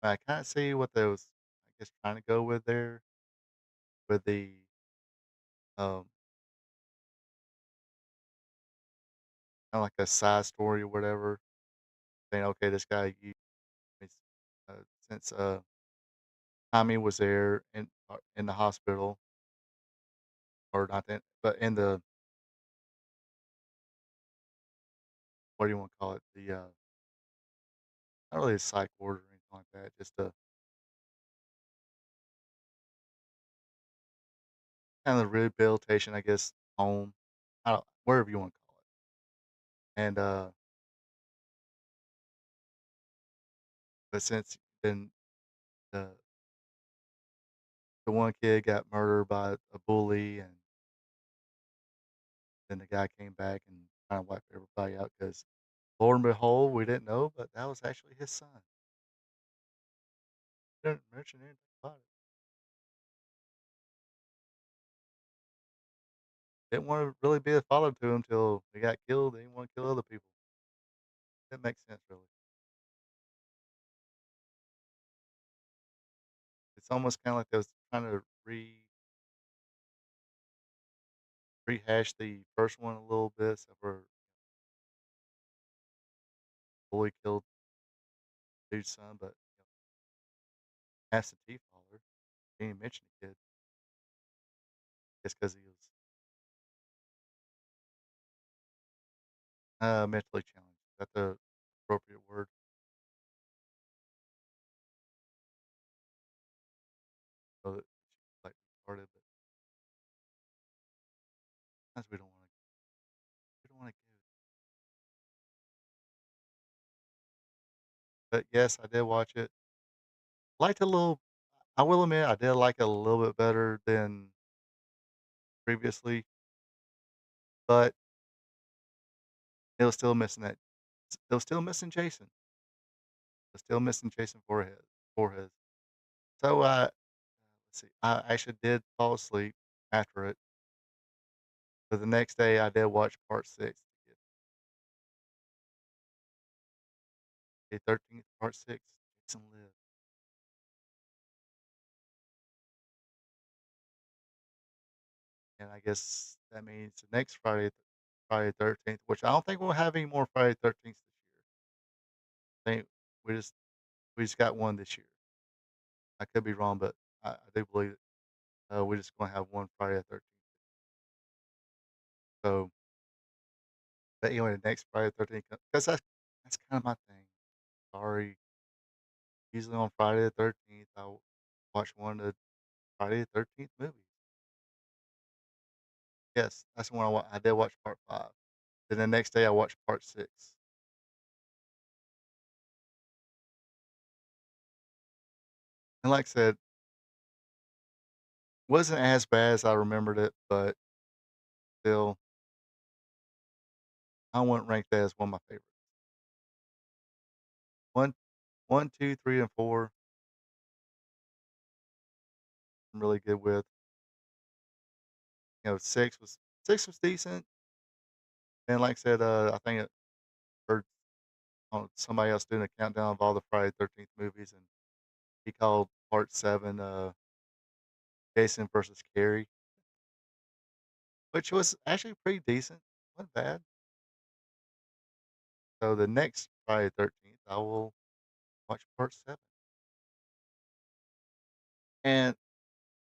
I kinda see what they was, I guess, trying to go with there with the, um, kinda like a side story or whatever, saying, "Okay, this guy you is, since, Tommy was there in the hospital," or not then, but in the what do you wanna call it? The, not really a psych ward or anything like that, just a kinda rehabilitation, I guess, home. I don't whatever you wanna call it. And, but since then the one kid got murdered by a bully, and then the guy came back and kinda wiped everybody out. Because Lord and behold, we didn't know, but that was actually his son. Didn't mention anything about it. Didn't wanna really be a father to him till he got killed, he didn't wanna kill other people. That makes sense, really. It's almost kinda like they was trying to rehash the first one a little bit, except for bully killed dude's son, but, absentee father, didn't even mention the kid just because he was, mentally challenged. Is that the appropriate word? So that like retarded, but sometimes we don't wanna give. But yes, I did watch it. Liked it a little. I will admit I did like it a little bit better than previously, but it was still missing that it was still missing Jason. It was still missing Jason Voorhees. So, let's see, I actually did fall asleep after it. But the next day, I did watch part 6. The 13th, part 6, Jason Lives. And I guess that means the next Friday 13th, which I don't think we'll have any more Friday 13th this year. I think we just we just got one this year. I could be wrong, but I do believe we're just gonna have one Friday the 13th. So, but anyway, the next Friday the 13th, because that's kind of my thing. Sorry, usually on Friday the 13th, I'll watch one of the Friday the 13th movies. Yes, that's the one I did watch part 5. Then the next day, I watched part 6. And like I said, wasn't as bad as I remembered it, but still, I wouldn't rank that as one of my favorites. One, 1, 2, 3, and 4, I'm really good with. 6 was decent. And like I said, I think I heard somebody else doing a countdown of all the Friday 13th movies, and he called part 7 Jason versus Carrie, which was actually pretty decent. Wasn't bad. So the next Friday 13th, I will watch part 7. And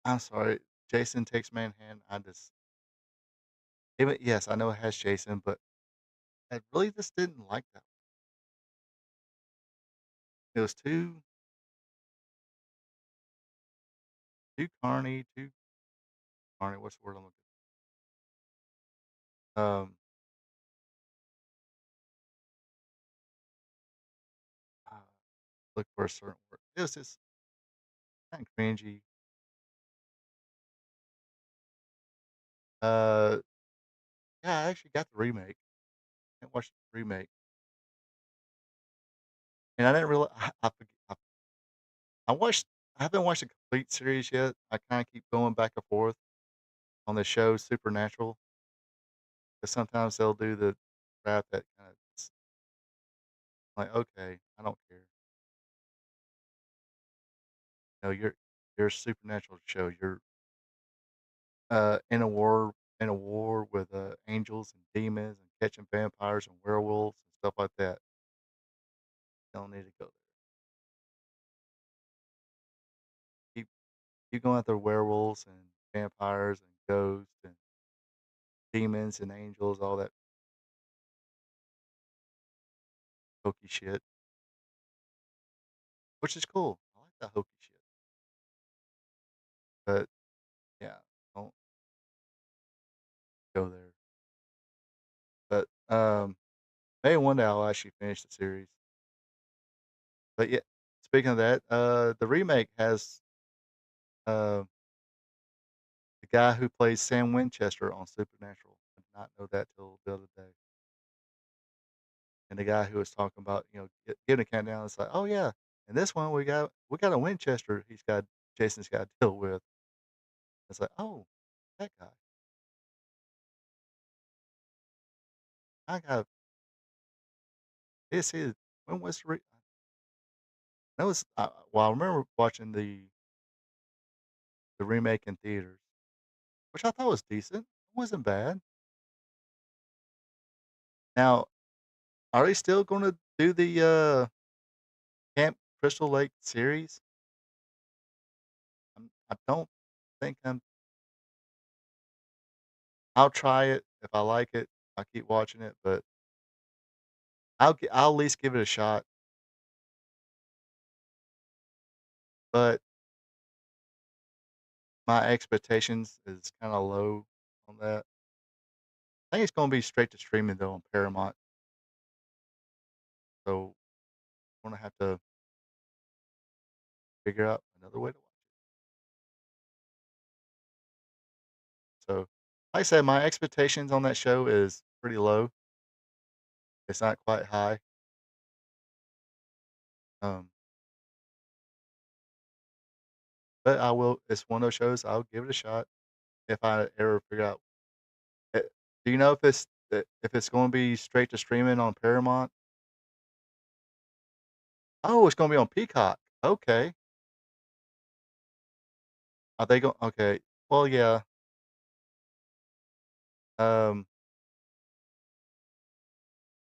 I'm sorry, Jason Takes Manhattan. Yes, I know it has Jason, but I really just didn't like that. It was too carny. What's the word I'm looking for? Uh, look for a certain word. It was just kind of cringy. Uh, yeah, I actually got the remake. I watched the remake, and I didn't really. I watched. I haven't watched a complete series yet. I kind of keep going back and forth on the show Supernatural, because sometimes they'll do the crap that kind of like, okay, I don't care. No, you're a supernatural show. You're in a war with angels and demons and catching vampires and werewolves and stuff like that. Don't need to go there. Keep keep going after werewolves and vampires and ghosts and demons and angels, all that hokey shit, which is cool. I like that hokey shit. But yeah, don't go there. But maybe one day I'll actually finish the series. But yeah, speaking of that, the remake has uh, the guy who plays Sam Winchester on Supernatural. I did not know that till the other day. And the guy who was talking about, giving a countdown, it's like, oh yeah, and this one we got a Winchester. Jason's got to deal with. It's like, oh, that guy. I got. Is he? When was that was? Well, I remember watching the remake in theaters, which I thought was decent. It wasn't bad. Now, are they still going to do the Camp Crystal Lake series? I don't think I'm. I'll try it if I like it. I'll keep watching it, but I'll at least give it a shot. But my expectations is kind of low on that. I think it's going to be straight to streaming though on Paramount, so I'm gonna have to figure out another way to watch it. So, like I said, my expectations on that show is pretty low. It's not quite high. Um, but I will. It's one of those shows I'll give it a shot if I ever figure out you know if it's going to be straight to streaming on Paramount? Oh, it's going to be on Peacock. Okay. Are they going? Okay. Well, yeah. Um.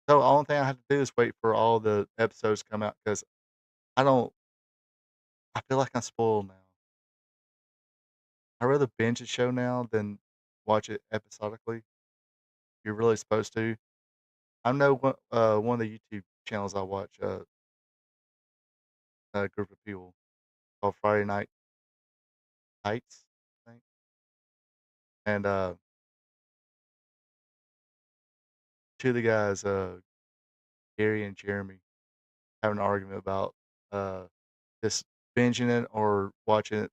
So the only thing I have to do is wait for all the episodes to come out because I don't. I feel like I'm spoiled now. I rather binge a show now than watch it episodically. You're really supposed to. I know one of the YouTube channels I watch. A group of people called Friday Night Heights, I think, and two of the guys, Gary and Jeremy, have an argument about uh just binging it or watching it,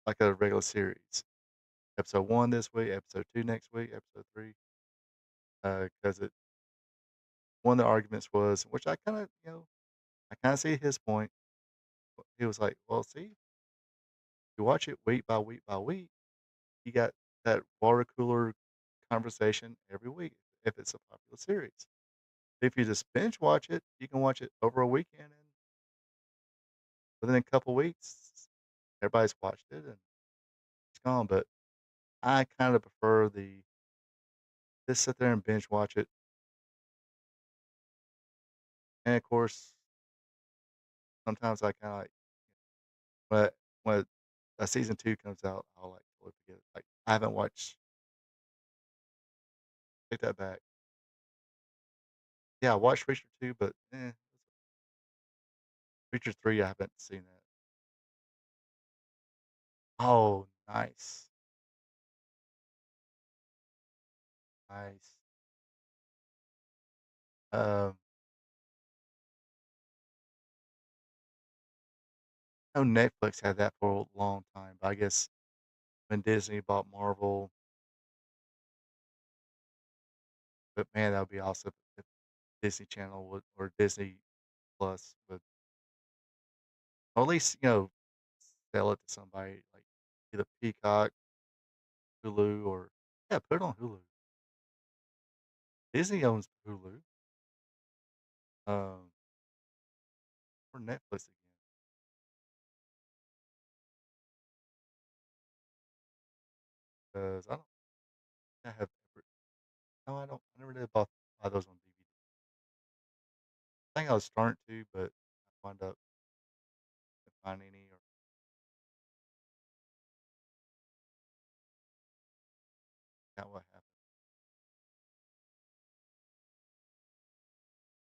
like a regular series. Episode one this week, episode two next week, episode three. Because it one of the arguments was, which I kind of see his point. He was like, "Well, see, you watch it week by week by week, you got that water cooler conversation every week if it's a popular series. If you just binge watch it, you can watch it over a weekend, and within a couple weeks, everybody's watched it and it's gone." But I kind of prefer the just sit there and binge watch it. And of course, sometimes I kind of like, but when a season two comes out, I'll like totally forget it. Like I haven't watched. Take that back. Yeah, I watched Reacher two, but Reacher three, I haven't seen that. Oh, nice, nice. Um, I know Netflix had that for a long time, but I guess when Disney bought Marvel, but man, that would be awesome if Disney Channel would or Disney Plus would, or at least sell it to somebody like either Peacock, Hulu, or yeah, put it on Hulu. Disney owns Hulu, um, or Netflix again. Because I don't think I have ever. No, I don't. I never did buy those on DVD. I think I was starting to, but I wound up couldn't find any or not what happened.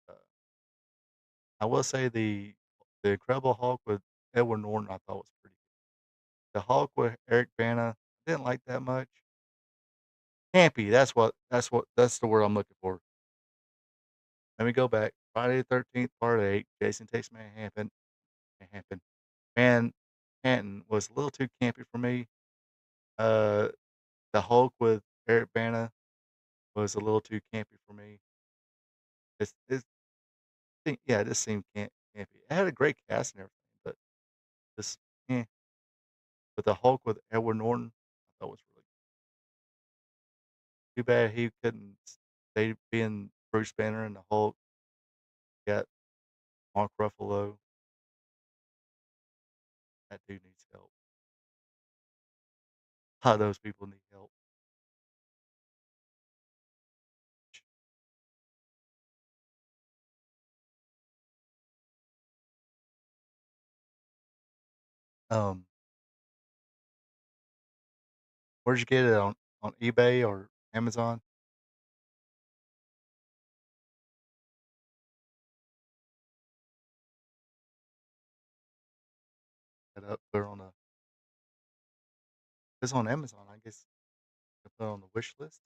Uh, I will say the Incredible Hulk with Edward Norton I thought was pretty good. The Hulk with Eric Bana didn't like that much. Campy. That's the word I'm looking for. Let me go back. Friday the 13th, part 8. Jason Takes Manhattan. Manhattan was a little too campy for me. Uh, the Hulk with Eric Bana was a little too campy for me. It's yeah, it just seemed campy. It had a great cast and everything, but just eh. But the Hulk with Edward Norton, I thought was really too bad he couldn't stay being Bruce Banner and the Hulk. Got Mark Ruffalo. That dude needs help. A lot of those people need help. Um, where'd you get it on eBay or Amazon? Put up, put it on a. It's on Amazon, I guess. I put it on the wish list.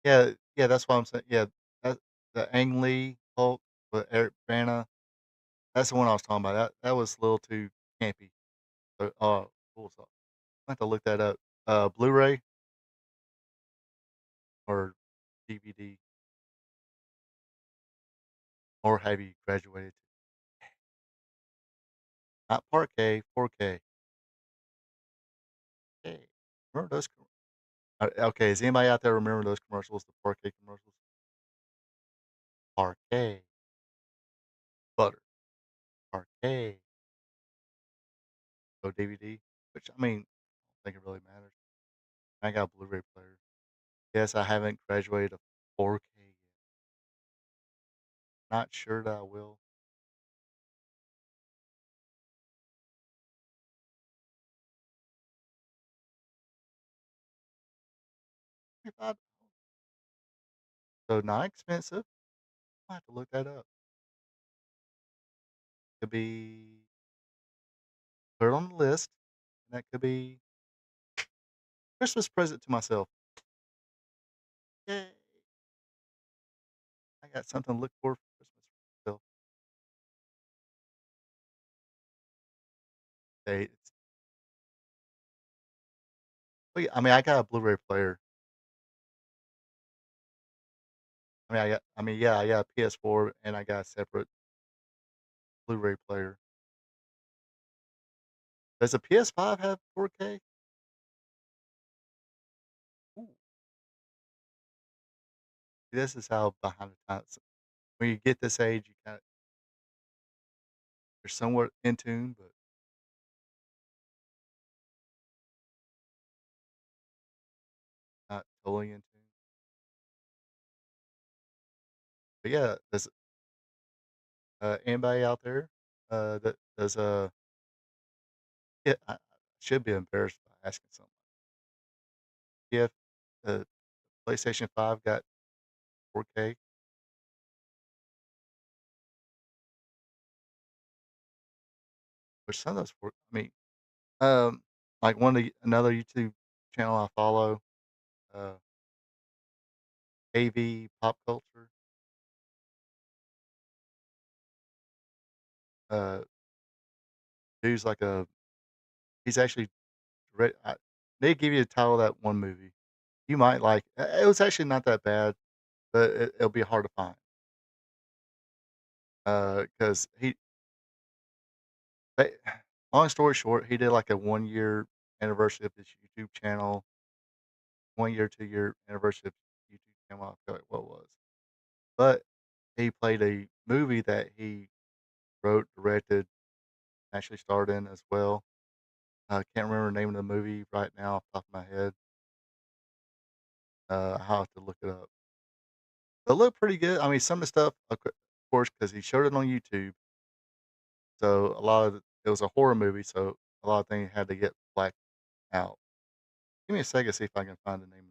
Yeah, yeah, that's what I'm saying. Yeah, that the Ang Lee Hulk with Eric Bana. That's the one I was talking about. That was a little too campy. So, cool. So I have to look that up. Blu-ray or DVD, or have you graduated? Not 4K, 4K. remember those? Okay, is anybody out there remember those commercials, the Parquet commercials? Parquet, butter, Parquet, no DVD, which I mean, I don't think it really matters. I got a Blu-ray player. Yes, I haven't graduated to 4K yet. Not sure that I will. $25. So not expensive. I have to look that up. Could be put it on the list. And that could be Christmas present to myself. Yay! I got something to look for Christmas for myself. Hey, well, yeah, I mean, I got a Blu-ray player. Yeah, I got a PS4 and I got a separate Blu-ray player. Does a PS5 have 4K? Ooh. This is how behind the times. When you get this age, you're somewhat in tune, but not totally in tune. But yeah, does anybody out there that does yeah, I should be embarrassed by asking something. If the PlayStation 5 got 4K, which some of those I mean, like another YouTube channel I follow, uh, AV Pop Culture. Uh, dude's like he's actually they give you the title of that one movie. You might like. It was actually not that bad, but it'll be hard to find. Because ba- long story short, he did like a 1 year anniversary of his YouTube channel, 1 year, 2 year anniversary of his YouTube channel. I forget what it was, but he played a movie that he wrote, directed, actually starred in as well. I can't remember the name of the movie right now off the top of my head. I'll have to look it up. It looked pretty good. I mean, some of the stuff, of course, because he showed it on YouTube, so a lot of it was a horror movie, so a lot of things had to get blacked out. Give me a second, see if I can find the name of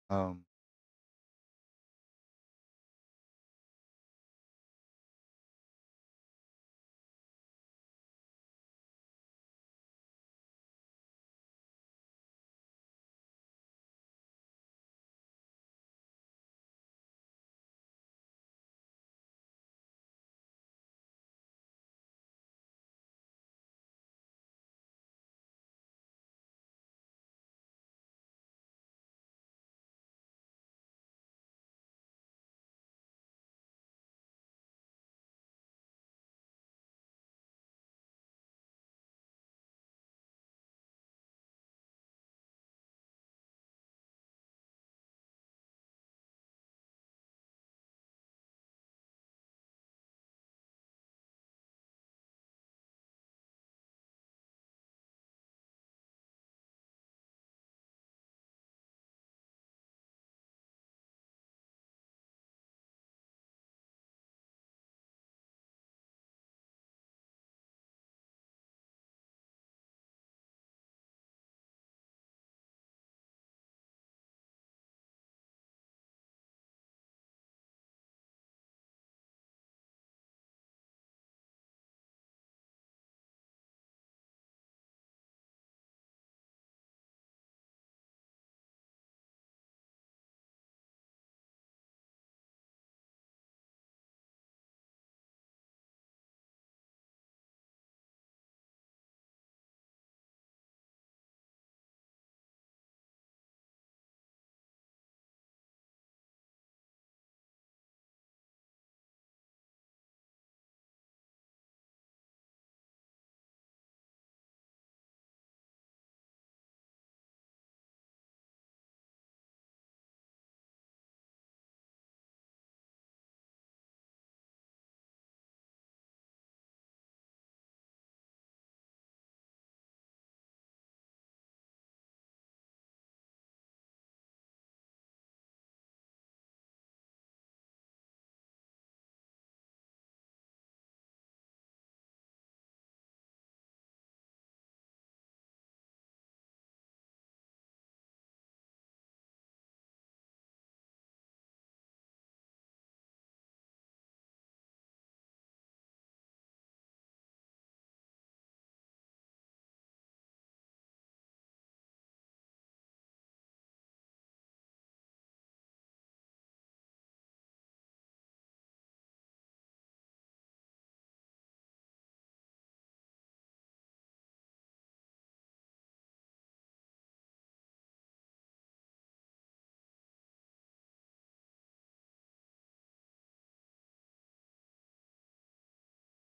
the movie. Um,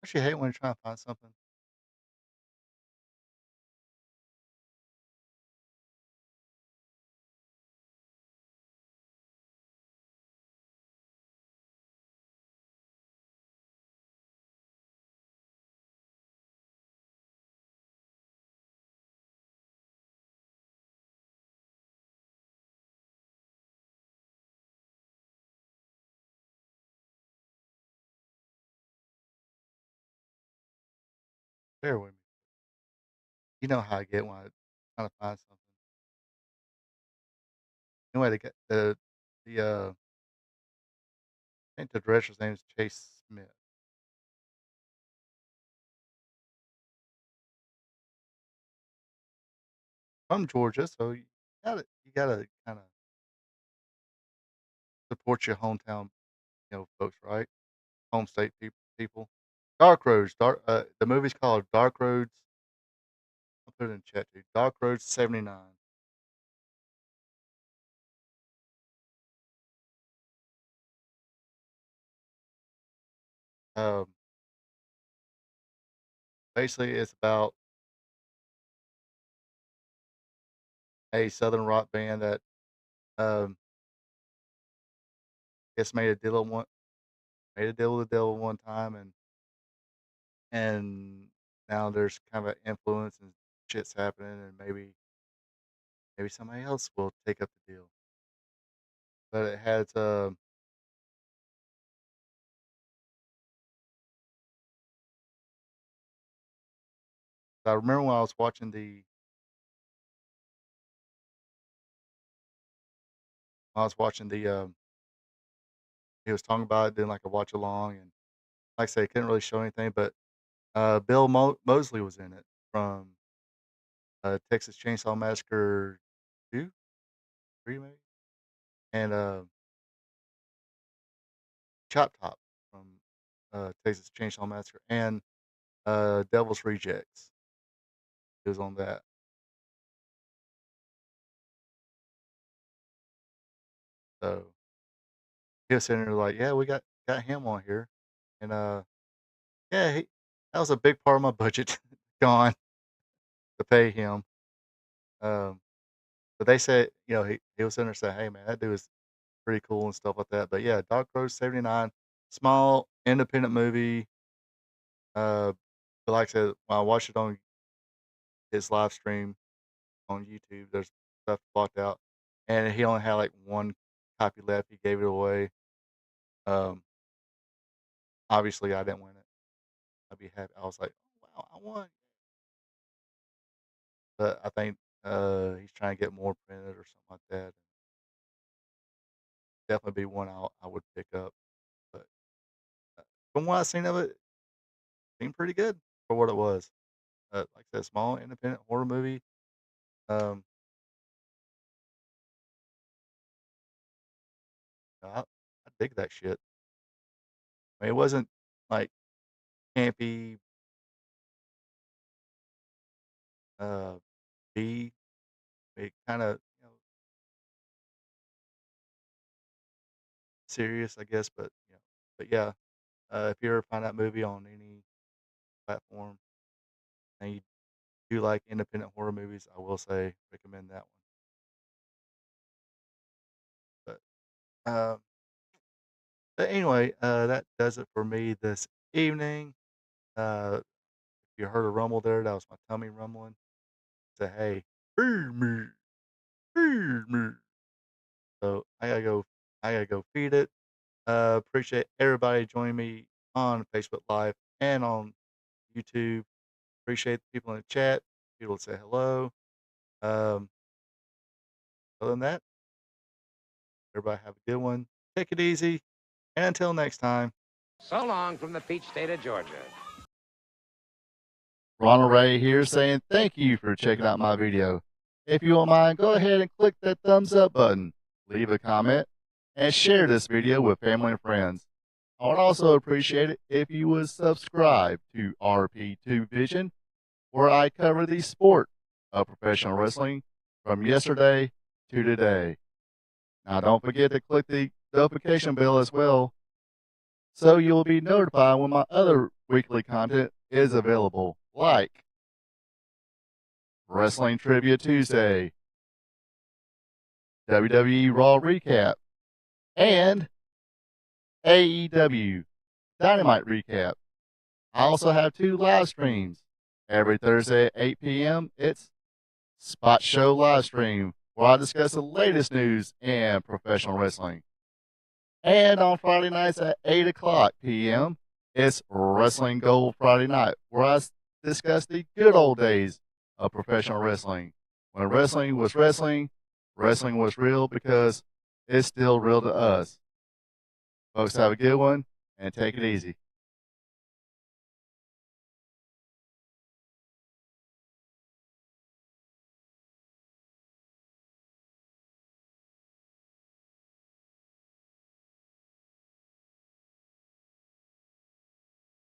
Don't you hate when you're trying to find something? Bear with me. You know how I get when I'm trying to find something. Anyway, the I think the director's name is Chase Smith. From Georgia, so you gotta kind of support your hometown, folks, right? Home state people. Dark Roads. The movie's called Dark Roads. I'll put it in chat too. Dark Roads 79. Um, Basically, it's about a southern rock band that um, gets made a deal with the devil one time, and now there's kind of an influence and shit's happening, and maybe somebody else will take up the deal. But it has I remember when I was watching he was talking about it, doing like a watch along, and like I say, couldn't really show anything, but Bill Mosley was in it from Texas Chainsaw Massacre 2, 3 maybe, and Chop Top from Texas Chainsaw Massacre, and Devil's Rejects. He was on that. So he was sitting there like, yeah, we got him on here, and yeah, that was a big part of my budget gone to pay him. Um, but they said, he was sitting there saying, hey man, that dude is pretty cool and stuff like that. But yeah, Dark Road 79, small independent movie. But like I said, when I watched it on his live stream on YouTube, there's stuff blocked out, and he only had like one copy left. He gave it away. Um, Obviously, I didn't win it. I'd be happy. I was like, oh, wow, I won. But I think he's trying to get more printed or something like that. Definitely be one I would pick up. But from what I've seen of it, seemed pretty good for what it was. Like I said, small independent horror movie. Um, I dig that shit. I mean, it wasn't like campy, uh, B. It kind of serious, I guess. But yeah, if you ever find that movie on any platform and you do like independent horror movies, I will say recommend that one. But anyway, that does it for me this evening. If you heard a rumble there, that was my tummy rumbling. Say, hey, feed me, feed me. So I gotta go feed it. Appreciate everybody joining me on Facebook Live and on YouTube. Appreciate the people in the chat. People that say hello. Um, Other than that, everybody have a good one. Take it easy. And until next time. So long from the peach state of Georgia. Ronald Ray here saying thank you for checking out my video. If you don't mind, go ahead and click that thumbs up button, leave a comment, and share this video with family and friends. I would also appreciate it if you would subscribe to RP2 Vision, where I cover the sport of professional wrestling from yesterday to today. Now don't forget to click the notification bell as well, so you'll be notified when my other weekly content is available, like Wrestling Trivia Tuesday, WWE Raw Recap, and AEW Dynamite Recap. I also have 2 live streams. Every Thursday at 8 p.m., it's Spot Show Live Stream, where I discuss the latest news in professional wrestling. And on Friday nights at 8 o'clock p.m., it's Wrestling Gold Friday Night, where I discuss the good old days of professional wrestling. When wrestling was wrestling, wrestling was real because it's still real to us. Folks, have a good one and take it easy.